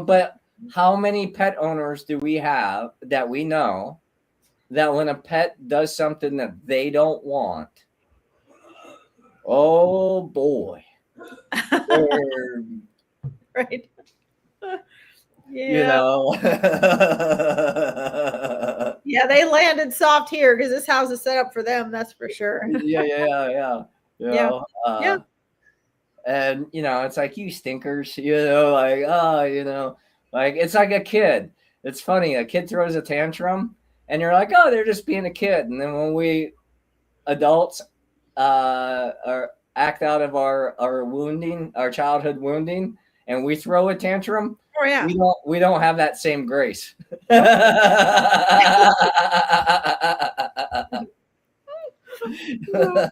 but how many pet owners do we have that we know that when a pet does something that they don't want, oh boy, they're, Right. you Yeah. know, Yeah, they landed soft here because this house is set up for them, that's for sure. yeah, Yeah. Yeah. and it's like, you stinkers, like, oh, like, it's like a kid. It's funny, a kid throws a tantrum and you're like, oh, they're just being a kid. And then when we adults are act out of our wounding, our childhood wounding, and we throw a tantrum, Oh yeah. we don't have that same grace. Nope. No,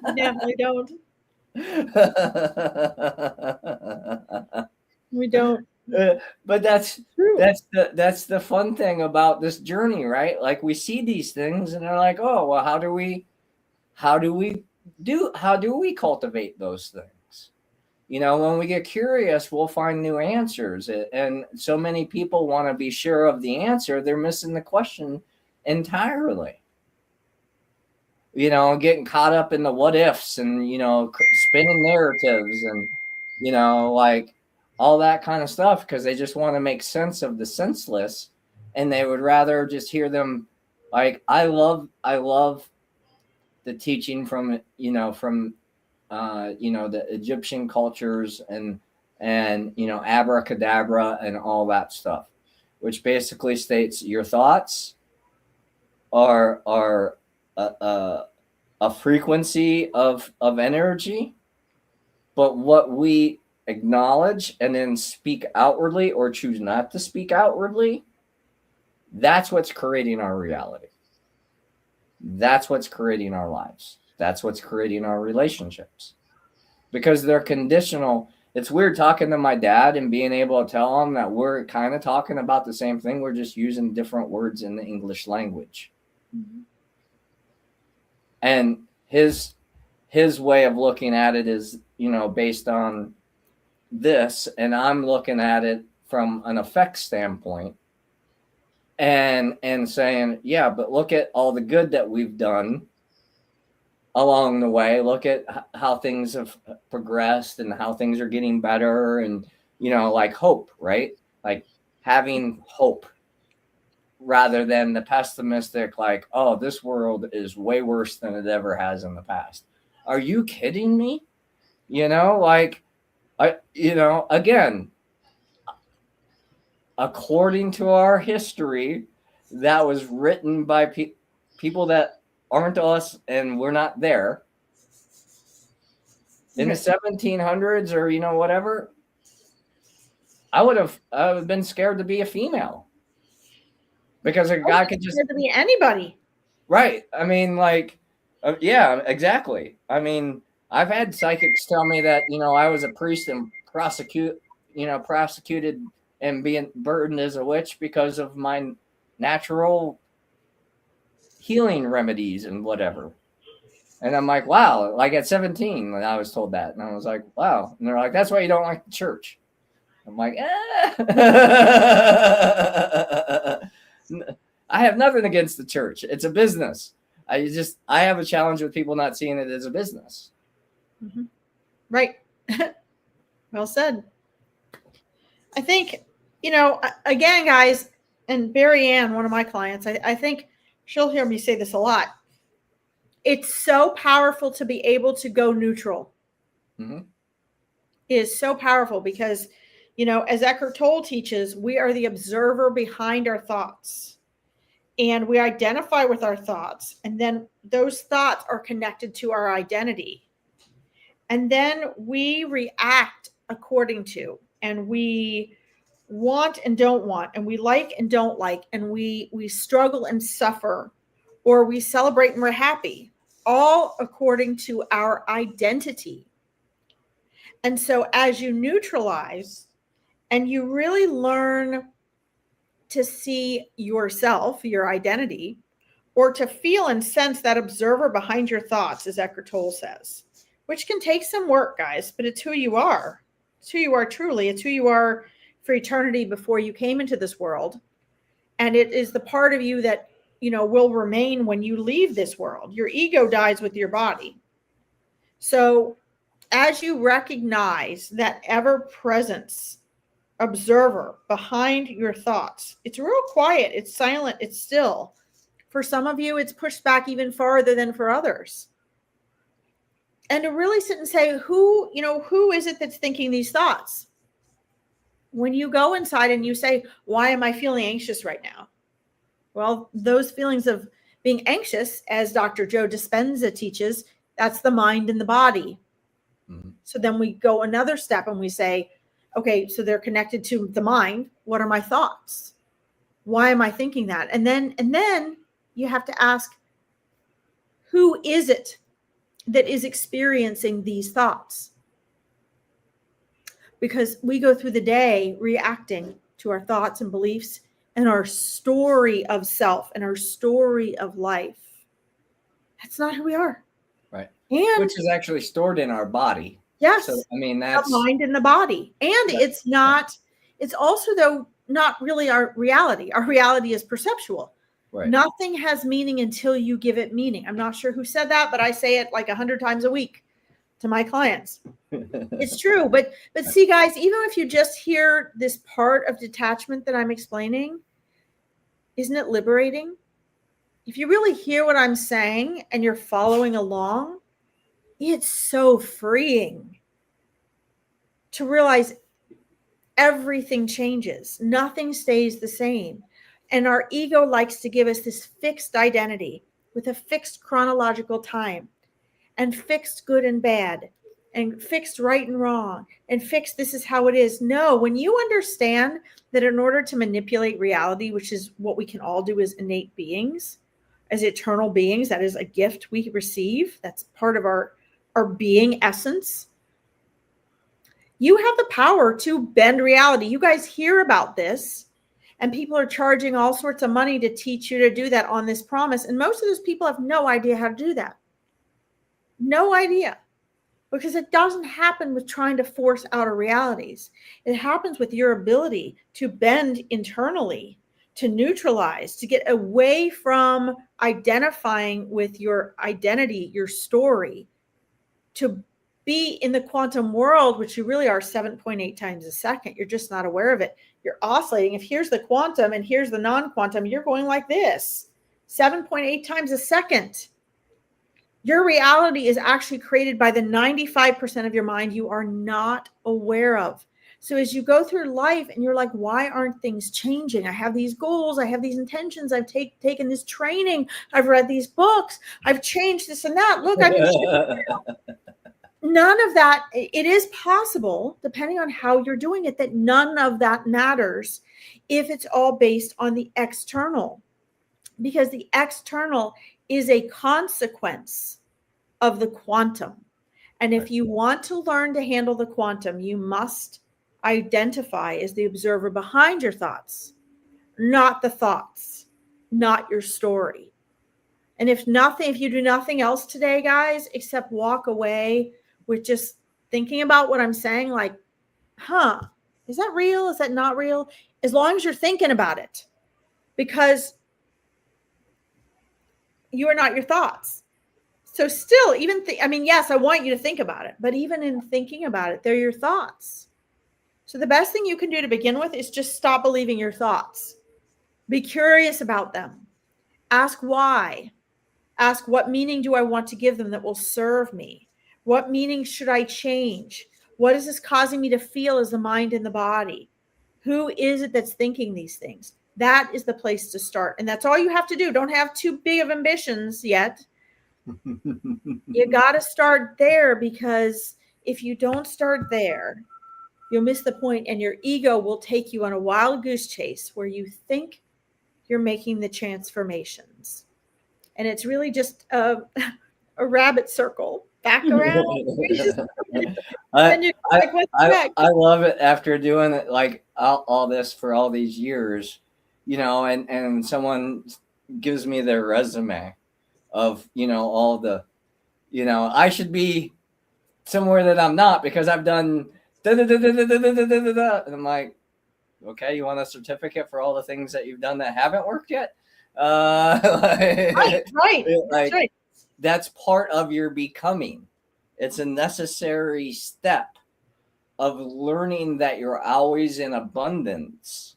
we definitely don't. We don't. But that's True. that's the fun thing about this journey, right? Like, we see these things and they're like, oh, well, how do we cultivate those things? When we get curious, we'll find new answers. And so many people want to be sure of the answer, they're missing the question entirely. Getting caught up in the what ifs and, spinning narratives and, like, all that kind of stuff, because they just want to make sense of the senseless, and they would rather just hear them. Like, I love the teaching from, the Egyptian cultures and abracadabra and all that stuff, which basically states your thoughts are a frequency of energy, but what we acknowledge and then speak outwardly or choose not to speak outwardly, that's what's creating our reality. That's what's creating our lives. That's what's creating our relationships, because they're conditional. It's weird talking to my dad and being able to tell him that we're kind of talking about the same thing. We're just using different words in the English language. Mm-hmm. And his way of looking at it is, based on this, and I'm looking at it from an effect standpoint, and saying, yeah, but look at all the good that we've done along the way. Look at how things have progressed and how things are getting better, and like hope, right? Like, having hope rather than the pessimistic, like, oh, this world is way worse than it ever has in the past. Are you kidding me? Like, again, according to our history that was written by people that aren't us, and we're not there in the 1700s or whatever, I would have been scared to be a female, because a guy could just to be anybody. Right. I mean, like, yeah, exactly. I mean, I've had psychics tell me that, I was a priest and prosecuted and being burdened as a witch because of my natural healing remedies and whatever. And I'm like, wow, like at 17 when I was told that. And I was like, wow. And they're like, that's why you don't like the church. I'm like, I have nothing against the church. It's a business. I have a challenge with people not seeing it as a business. Mm-hmm. Right. Well said. I think, again, guys, and Barry Ann, one of my clients, I think she'll hear me say this a lot. It's so powerful to be able to go neutral. Mm-hmm. It is so powerful because, as Eckhart Tolle teaches, we are the observer behind our thoughts. And we identify with our thoughts. And then those thoughts are connected to our identity. And then we react according to, and we want and don't want, and we like and don't like, and we struggle and suffer, or we celebrate and we're happy, all according to our identity. And so as you neutralize and you really learn to see yourself, your identity, or to feel and sense that observer behind your thoughts, as Eckhart Tolle says, which can take some work, guys, but it's who you are. It's who you are truly. It's who you are for eternity before you came into this world. And it is the part of you that, will remain when you leave this world. Your ego dies with your body. So as you recognize that ever-presence observer behind your thoughts, it's real quiet, it's silent, it's still. For some of you, it's pushed back even farther than for others. And to really sit and say, who is it that's thinking these thoughts? When you go inside and you say, why am I feeling anxious right now? Well, those feelings of being anxious, as Dr. Joe Dispenza teaches, that's the mind and the body. Mm-hmm. So then we go another step and we say, okay, so they're connected to the mind. What are my thoughts? Why am I thinking that? And then you have to ask, who is it that is experiencing these thoughts? Because we go through the day reacting to our thoughts and beliefs and our story of self and our story of life. That's not who we are. Right. And which is actually stored in our body. Yes. So, I mean, that's the mind and the body. And it's not, it's also, though, not really our reality. Our reality is perceptual. Right. Nothing has meaning until you give it meaning. I'm not sure who said that, but I say it like 100 times a week to my clients. It's true. But see, guys, even if you just hear this part of detachment that I'm explaining, isn't it liberating? If you really hear what I'm saying and you're following along, it's so freeing to realize everything changes. Nothing stays the same. And our ego likes to give us this fixed identity with a fixed chronological time and fixed good and bad and fixed right and wrong and fixed this is how it is. No, when you understand that in order to manipulate reality, which is what we can all do as innate beings, as eternal beings, that is a gift we receive. That's part of our being essence. You have the power to bend reality. You guys hear about this, and people are charging all sorts of money to teach you to do that on this promise. And most of those people have no idea how to do that. No idea. Because it doesn't happen with trying to force outer realities. It happens with your ability to bend internally, to neutralize, to get away from identifying with your identity, your story, to be in the quantum world, which you really are 7.8 times a second. You're just not aware of it. You're oscillating. If here's the quantum and here's the non-quantum, you're going like this, 7.8 times a second. Your reality is actually created by the 95% of your mind you are not aware of. So as you go through life and you're like, why aren't things changing? I have these goals. I have these intentions. I've taken this training. I've read these books. I've changed this and that. Look, I've been none of that. It is possible, depending on how you're doing it, that none of that matters if it's all based on the external, because the external is a consequence of the quantum. And if you want to learn to handle the quantum, you must identify as the observer behind your thoughts, not the thoughts, not your story. And if you do nothing else today, guys, except walk away with just thinking about what I'm saying, like, is that real? Is that not real? As long as you're thinking about it, because you are not your thoughts. So still, yes, I want you to think about it, but even in thinking about it, they're your thoughts. So the best thing you can do to begin with is just stop believing your thoughts. Be curious about them. Ask why. Ask, what meaning do I want to give them that will serve me? What meaning should I change? What is this causing me to feel as the mind and the body? Who is it that's thinking these things? That is the place to start. And that's all you have to do. Don't have too big of ambitions yet. You got to start there, because if you don't start there, you'll miss the point, and your ego will take you on a wild goose chase where you think you're making the transformations. And it's really just a rabbit circle back around. I love it after doing it like all this for all these years. and someone gives me their resume of, all the, I should be somewhere that I'm not because I've done da da da da da da da da da da. And I'm like, okay, you want a certificate for all the things that you've done that haven't worked yet? Right. That's Like, right. that's part of your becoming. It's a necessary step of learning that you're always in abundance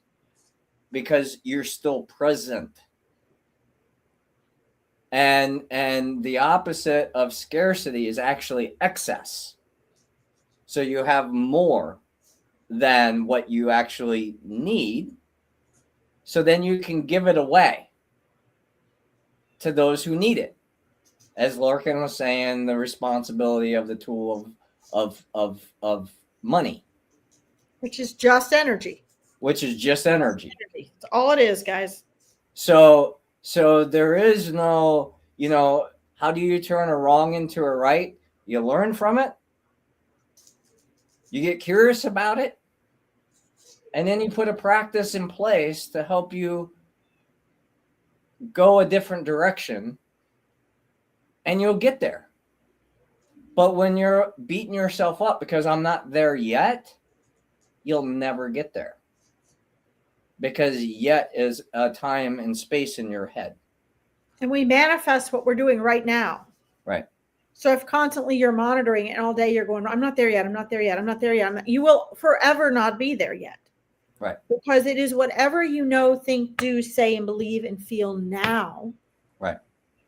because you're still present. And the opposite of scarcity is actually excess. So you have more than what you actually need. So then you can give it away to those who need it. As Larkin was saying, the responsibility of the tool of money, Which is just energy. which is just energy. That's all it is, guys. So there is no, how do you turn a wrong into a right? You learn from it. You get curious about it. And then you put a practice in place to help you go a different direction, and you'll get there. But when you're beating yourself up because I'm not there yet, you'll never get there. Because yet is a time and space in your head. And we manifest what we're doing right now. Right. So if constantly you're monitoring and all day you're going, I'm not there yet, I'm not there yet, I'm not there yet, you will forever not be there yet. Right. Because it is whatever you know, think, do, say, and believe and feel now. Right.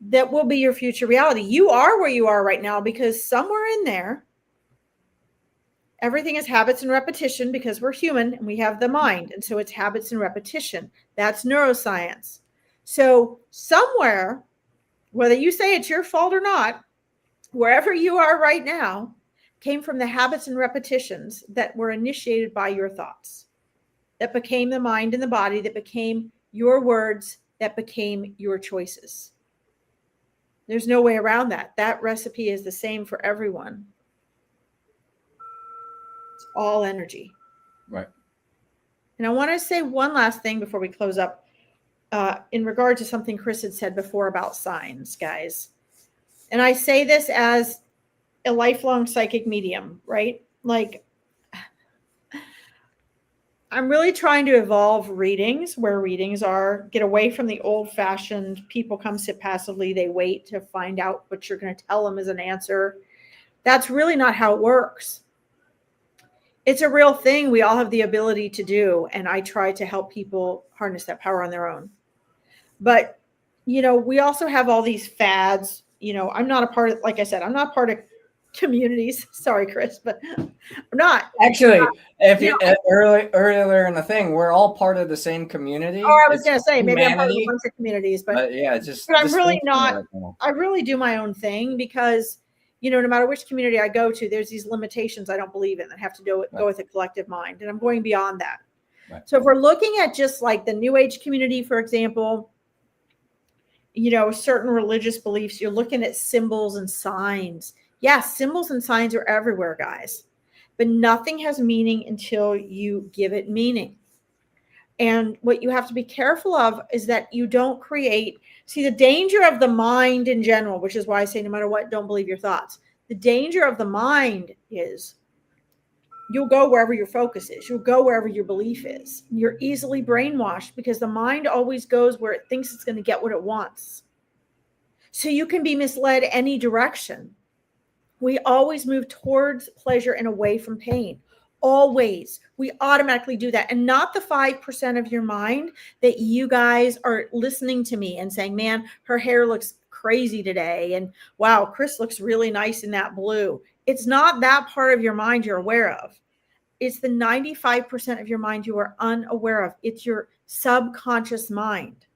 That will be your future reality. You are where you are right now because somewhere in there, everything is habits and repetition because we're human and we have the mind. And so it's habits and repetition. That's neuroscience. So somewhere, whether you say it's your fault or not, wherever you are right now came from the habits and repetitions that were initiated by your thoughts, that became the mind and the body, that became your words, that became your choices. There's no way around that. That recipe is the same for everyone. It's all energy. Right. And I want to say one last thing before we close up in regard to something Chris had said before about signs, guys. And I say this as a lifelong psychic medium, right? Like, I'm really trying to evolve readings where readings are, get away from the old fashioned people come sit passively. They wait to find out what you're going to tell them as an answer. That's really not how it works. It's a real thing we all have the ability to do. And I try to help people harness that power on their own. But, we also have all these fads. I'm not a part of, like I said, I'm not part of communities. Sorry, Chris, but I'm not. Actually, if you earlier in the thing, we're all part of the same community. Or I was going to say, maybe I'm part of a bunch of communities, but yeah, but I'm really not. I really do my own thing because, no matter which community I go to, there's these limitations I don't believe in that have to go with a collective mind. And I'm going beyond that. Right. So if we're looking at just like the New Age community, for example, certain religious beliefs, you're looking at symbols and signs. Yes, symbols and signs are everywhere, guys, but nothing has meaning until you give it meaning. And what you have to be careful of is that you don't create, the danger of the mind in general, which is why I say no matter what, don't believe your thoughts. The danger of the mind is you'll go wherever your focus is. You'll go wherever your belief is. You're easily brainwashed because the mind always goes where it thinks it's going to get what it wants. So you can be misled any direction. We always move towards pleasure and away from pain. Always. We automatically do that. And not the 5% of your mind that you guys are listening to me and saying, man, her hair looks crazy today. And wow, Chris looks really nice in that blue. It's not that part of your mind you're aware of. It's the 95% of your mind you are unaware of. It's your subconscious mind.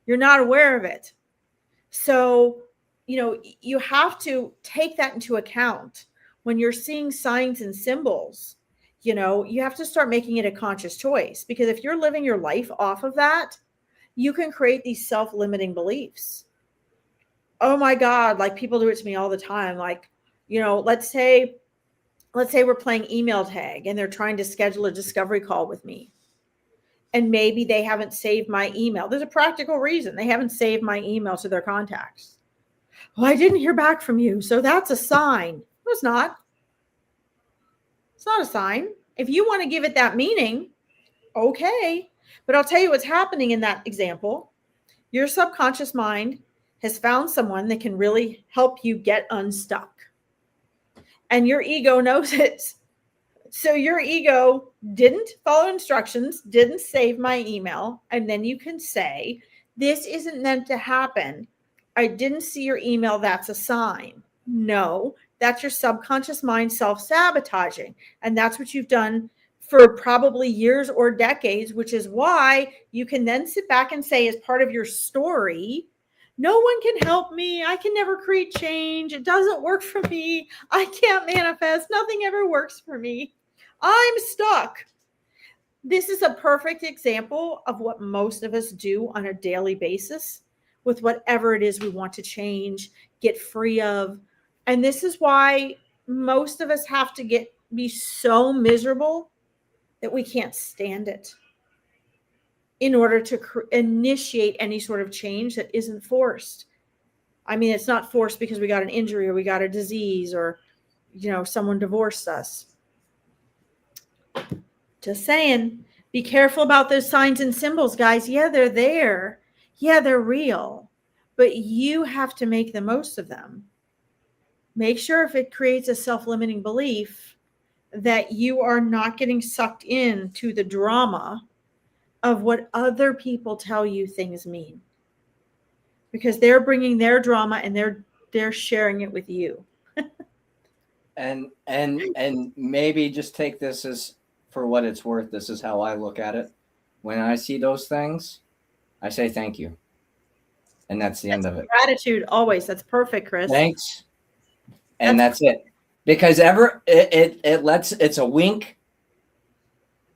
You're not aware of it. So, you have to take that into account when you're seeing signs and symbols. You have to start making it a conscious choice, because if you're living your life off of that, you can create these self-limiting beliefs. Oh my God, like people do it to me all the time. Like, let's say we're playing email tag and they're trying to schedule a discovery call with me. And maybe they haven't saved my email. There's a practical reason. They haven't saved my email to their contacts. Well, I didn't hear back from you, so that's a sign. No, it's not. It's not a sign. If you want to give it that meaning, okay. But I'll tell you what's happening in that example. Your subconscious mind has found someone that can really help you get unstuck. And your ego knows it. So your ego didn't follow instructions, didn't save my email. And then you can say, this isn't meant to happen. I didn't see your email. That's a sign. No, that's your subconscious mind self-sabotaging. And that's what you've done for probably years or decades, which is why you can then sit back and say, as part of your story, no one can help me. I can never create change. It doesn't work for me. I can't manifest. Nothing ever works for me. I'm stuck. This is a perfect example of what most of us do on a daily basis with whatever it is we want to change, get free of. And this is why most of us have to be so miserable that we can't stand it in order to initiate any sort of change that isn't forced. I mean, it's not forced because we got an injury or we got a disease or, someone divorced us. Just saying, be careful about those signs and symbols, guys. Yeah, they're there. Yeah, they're real. But you have to make the most of them. Make sure if it creates a self-limiting belief that you are not getting sucked into the drama of what other people tell you things mean. Because they're bringing their drama and they're sharing it with you. and maybe just take this as for what it's worth. This is how I look at it. When I see those things, I say thank you. And that's the end of it. Gratitude always. That's perfect, Chris. Thanks. And that's it. Because it's a wink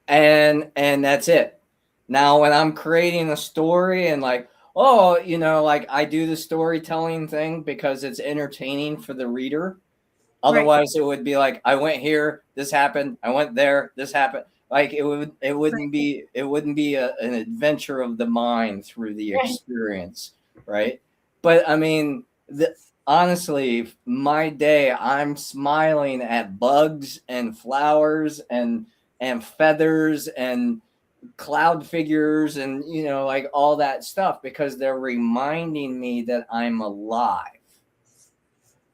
and that's it. Now when I'm creating a story and like I do the storytelling thing because it's entertaining for the reader. Otherwise, It would be like, I went here, this happened, I went there, this happened. Like it wouldn't be an adventure of the mind through the experience, right? But I mean, honestly, my day, I'm smiling at bugs and flowers and feathers and cloud figures and like all that stuff because they're reminding me that I'm alive,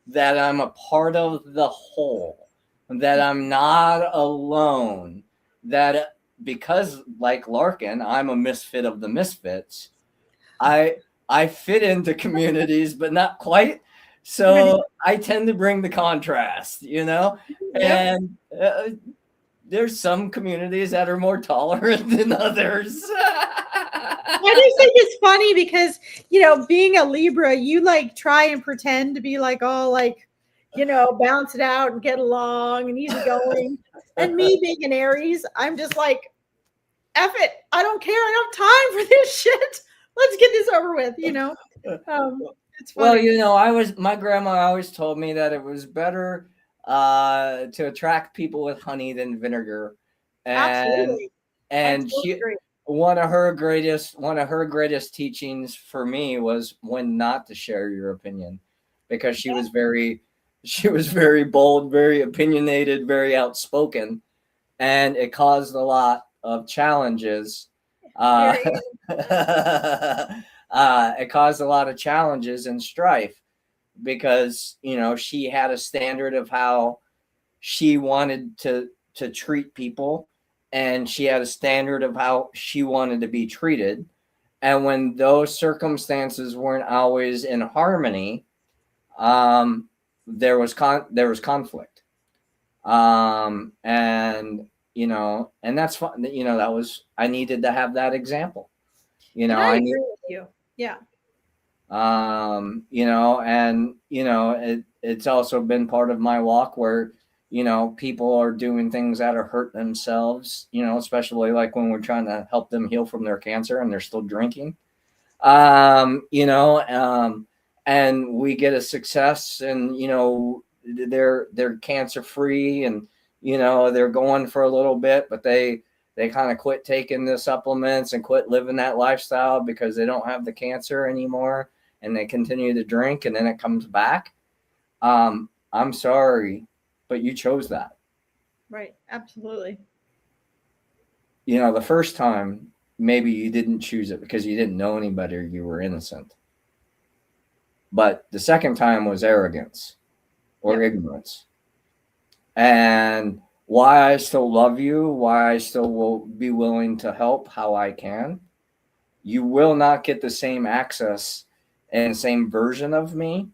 that I'm a part of the whole, that I'm not alone, that because like Larkin, I'm a misfit of the misfits. I fit into communities, but not quite. So I tend to bring the contrast, and there's some communities that are more tolerant than others. I just think it's funny because, being a Libra, you like try and pretend to be like all like, bounce it out and get along and easygoing. And me being an Aries, I'm just like, F it. I don't care. I don't have time for this shit. Let's get this over with, It's funny. Well, my grandma always told me that it was better to attract people with honey than vinegar. Absolutely. And one of her greatest teachings for me was when not to share your opinion, because she was very bold, very opinionated, very outspoken, and it caused a lot of challenges. It caused a lot of challenges and strife because she had a standard of how she wanted to treat people, and she had a standard of how she wanted to be treated. And when those circumstances weren't always in harmony, there was conflict. And and that's fun. That was, I needed to have that example. I agree with you. Yeah. It's also been part of my walk where people are doing things that are hurt themselves, especially like when we're trying to help them heal from their cancer and they're still drinking. And we get a success and they're cancer free and they're going for a little bit, but they they kind of quit taking the supplements and quit living that lifestyle because they don't have the cancer anymore, and they continue to drink, and then it comes back. I'm sorry, but you chose that. Right. Absolutely. The first time, maybe you didn't choose it because you didn't know any better, you were innocent. But the second time was arrogance or ignorance. And why I still love you, why I still will be willing to help how I can, you will not get the same access and the same version of me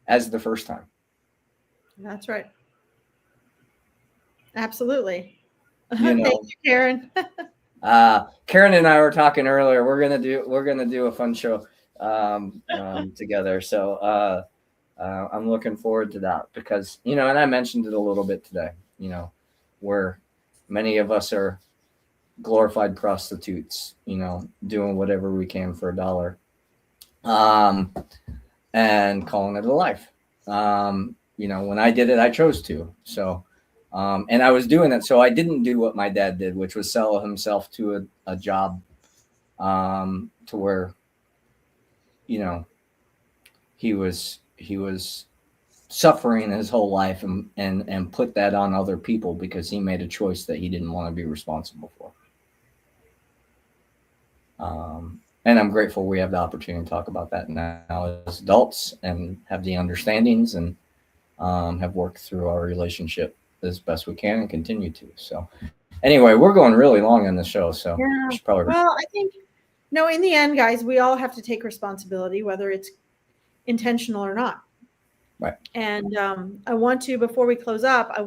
as the first time. That's right. Absolutely. You Thank know, you, Karen. Karen and I were talking earlier. We're gonna do a fun show together. So I'm looking forward to that because and I mentioned it a little bit today. Where many of us are glorified prostitutes. Doing whatever we can for $1, and calling it a life. When I did it, I chose to. So. And I was doing it, so I didn't do what my dad did, which was sell himself to a job, to where, he was suffering his whole life and put that on other people because he made a choice that he didn't want to be responsible for. And I'm grateful we have the opportunity to talk about that now as adults and have the understandings and have worked through our relationship as best we can and continue to. So anyway, we're going really long in the show. So Yeah. probably... Well, I think, in the end, guys, we all have to take responsibility, whether it's intentional or not. Right. And I want to, before we close up, I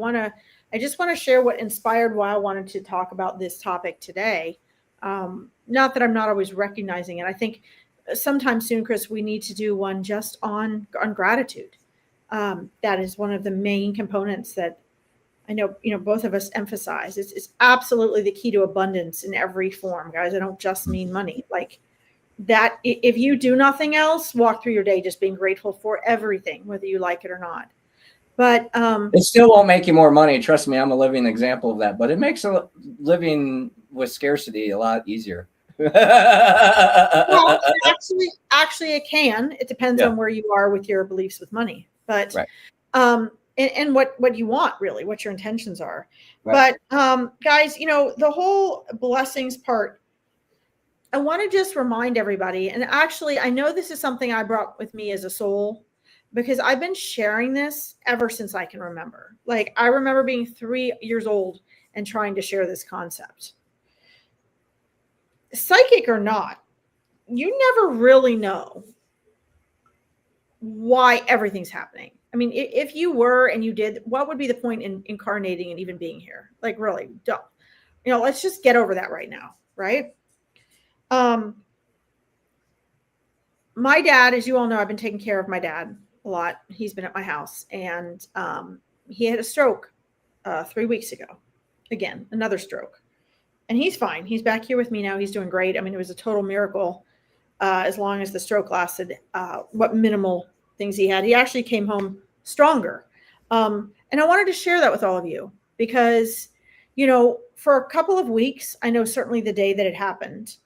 just want to share what inspired why I wanted to talk about this topic today. Not that I'm not always recognizing it. I think sometime soon, Chris, we need to do one just on gratitude. That is one of the main components that I know, both of us emphasize. It's absolutely the key to abundance in every form, guys. I don't just mean money. Like that, if you do nothing else, walk through your day just being grateful for everything, whether you like it or not. But it still won't make you more money. Trust me, I'm a living example of that. But it makes living with scarcity a lot easier. Well, actually, it can. It depends on where you are with your beliefs with money. But right. And what you want, really, what your intentions are. Right. But guys, the whole blessings part, I want to just remind everybody, and actually I know this is something I brought with me as a soul, because I've been sharing this ever since I can remember. Like, I remember being 3 years old and trying to share this concept. Psychic or not, you never really know why everything's happening. I mean, if you were and you did, what would be the point in incarnating and even being here? Like, really, don't. Let's just get over that right now, right? My dad, as you all know, I've been taking care of my dad a lot. He's been at my house, and he had a stroke 3 weeks ago. Again, another stroke. And he's fine. He's back here with me now. He's doing great. I mean, it was a total miracle as long as the stroke lasted, what minimal things he had. He actually came home stronger. And I wanted to share that with all of you because, for a couple of weeks, I know certainly the day that it happened,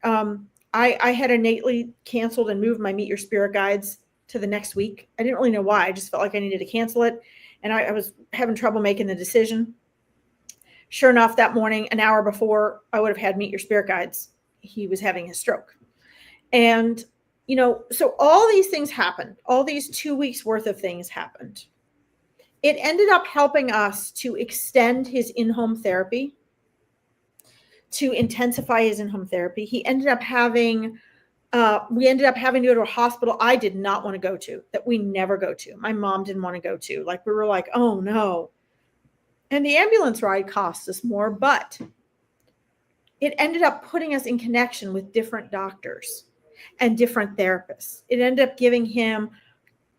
I had innately canceled and moved my Meet Your Spirit guides to the next week. I didn't really know why. I just felt like I needed to cancel it. And I was having trouble making the decision. Sure enough, that morning, an hour before I would have had Meet Your Spirit guides, he was having his stroke. And, so all these things happened. All these 2 weeks worth of things happened. It ended up helping us to extend his in-home therapy, to intensify his in-home therapy. We ended up having to go to a hospital I did not want to go to, that we never go to. My mom didn't want to go to. Like, we were like, oh no. And the ambulance ride cost us more, but it ended up putting us in connection with different doctors and different therapists. It ended up giving him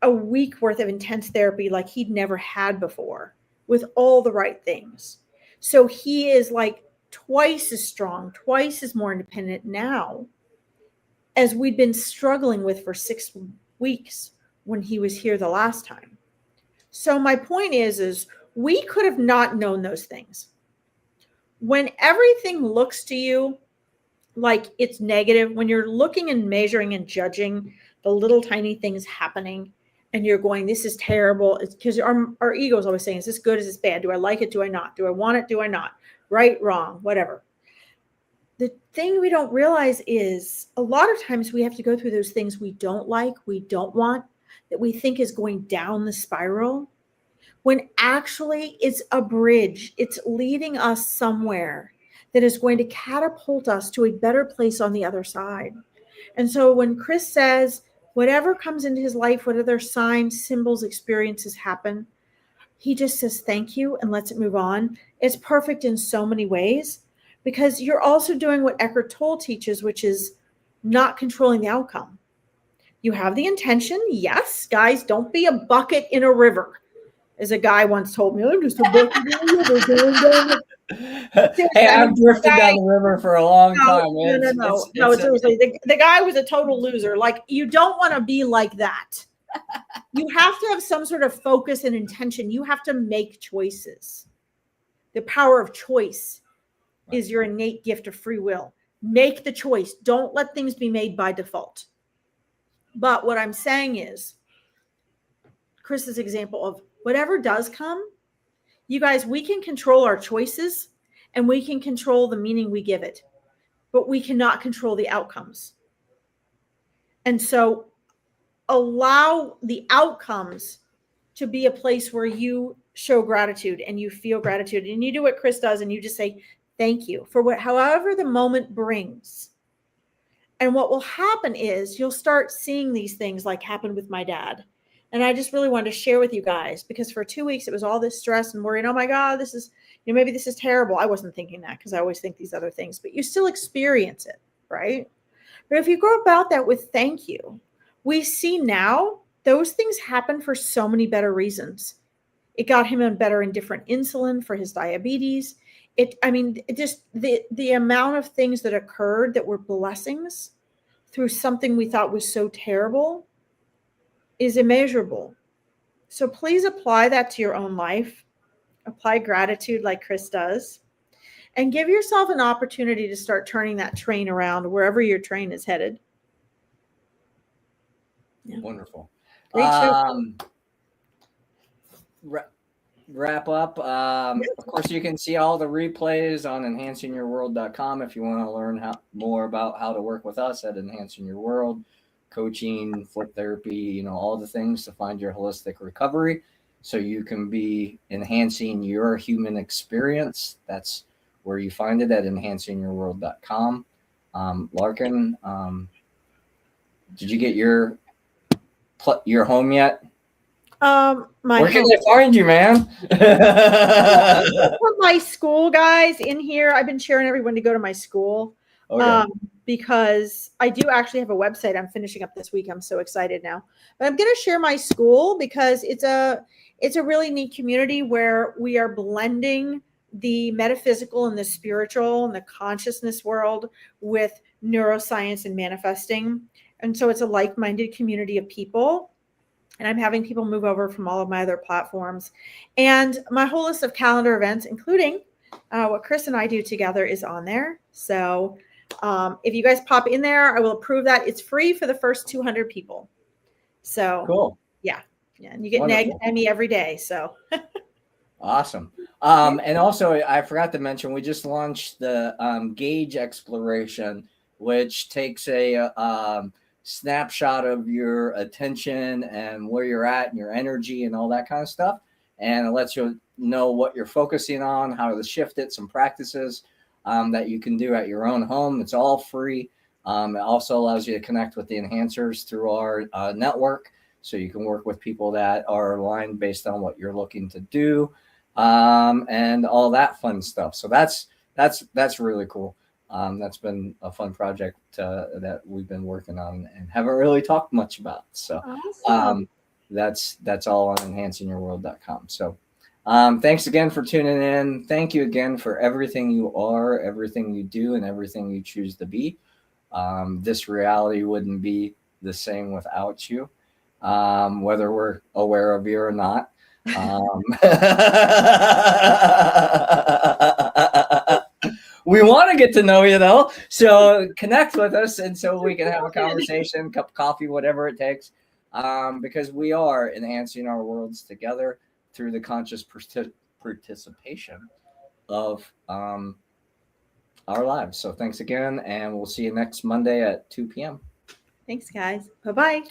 a week worth of intense therapy like he'd never had before, with all the right things. So he is like twice as strong, twice as more independent now as we'd been struggling with for 6 weeks when he was here the last time. So my point is we could have not known those things. when everything looks to you like it's negative, when you're looking and measuring and judging the little tiny things happening and you're going, this is terrible. It's because our ego is always saying, is this good? Is this bad? Do I like it? Do I not? Do I want it? Do I not? Right, wrong, whatever. The thing we don't realize is a lot of times we have to go through those things we don't like, we don't want, that we think is going down the spiral, when actually it's a bridge. It's leading us somewhere that is going to catapult us to a better place on the other side. And so when Chris says, whatever comes into his life, whatever signs, symbols, experiences happen, he just says thank you and lets it move on. It's perfect in so many ways, because you're also doing what Eckhart Tolle teaches, which is not controlling the outcome. You have the intention. Yes, guys, don't be a bucket in a river. As a guy once told me, I'm just a bucket in a river going down. Hey, I've drifted down the river for a long time. No, seriously. The guy was a total loser. Like, you don't want to be like that. You have to have some sort of focus and intention. You have to make choices. The power of choice is your innate gift of free will. Make the choice. Don't let things be made by default. But what I'm saying is, Chris's example of whatever does come, you guys, we can control our choices and we can control the meaning we give it, but we cannot control the outcomes. And so allow the outcomes to be a place where you show gratitude and you feel gratitude, and you do what Chris does and you just say thank you for however the moment brings. And what will happen is you'll start seeing these things like happened with my dad. And I just really wanted to share with you guys, because for 2 weeks it was all this stress and worrying, oh my God, this is, maybe this is terrible. I wasn't thinking that, because I always think these other things, but you still experience it, right? But if you go about that with thank you, we see now those things happen for so many better reasons. It got him a better and different insulin for his diabetes. It just the amount of things that occurred that were blessings through something we thought was so terrible is immeasurable. So please apply that to your own life. Apply gratitude like Chris does, and give yourself an opportunity to start turning that train around wherever your train is headed. Yeah. Wonderful. Great show. Wrap up. Of course, you can see all the replays on enhancingyourworld.com if you want to learn more about how to work with us at Enhancing Your World, coaching, flip therapy, all the things to find your holistic recovery so you can be enhancing your human experience. That's where you find it, at enhancingyourworld.com. Larkin, did you get your home yet? Where can I find you, man? My school, guys, in here. I've been sharing everyone to go to my school. Okay. Because I do actually have a website I'm finishing up this week. I'm so excited now. But I'm going to share my school because it's a really neat community where we are blending the metaphysical and the spiritual and the consciousness world with neuroscience and manifesting. And so it's a like-minded community of people. And I'm having people move over from all of my other platforms. And my whole list of calendar events, including what Chris and I do together, is on there. So if you guys pop in there, I will approve that. It's free for the first 200 people. So cool. Yeah. And you get nagged at me every day. So awesome. And also, I forgot to mention, we just launched the Gauge Exploration, which takes a snapshot of your attention and where you're at and your energy and all that kind of stuff. And it lets you know what you're focusing on, how to shift it, some practices that you can do at your own home. It's all free. It also allows you to connect with the enhancers through our network, so you can work with people that are aligned based on what you're looking to do, and all that fun stuff. So that's really cool. That's been a fun project that we've been working on and haven't really talked much about. So awesome. That's all on enhancingyourworld.com. So thanks again for tuning in. Thank you again for everything you are, everything you do, and everything you choose to be. This reality wouldn't be the same without you, whether we're aware of you or not. We want to get to know you though. So connect with us, and so we can have a conversation, cup of coffee, whatever it takes. Because we are enhancing our worlds together through the conscious participation of our lives. So thanks again, and we'll see you next Monday at 2 p.m. Thanks, guys. Bye-bye.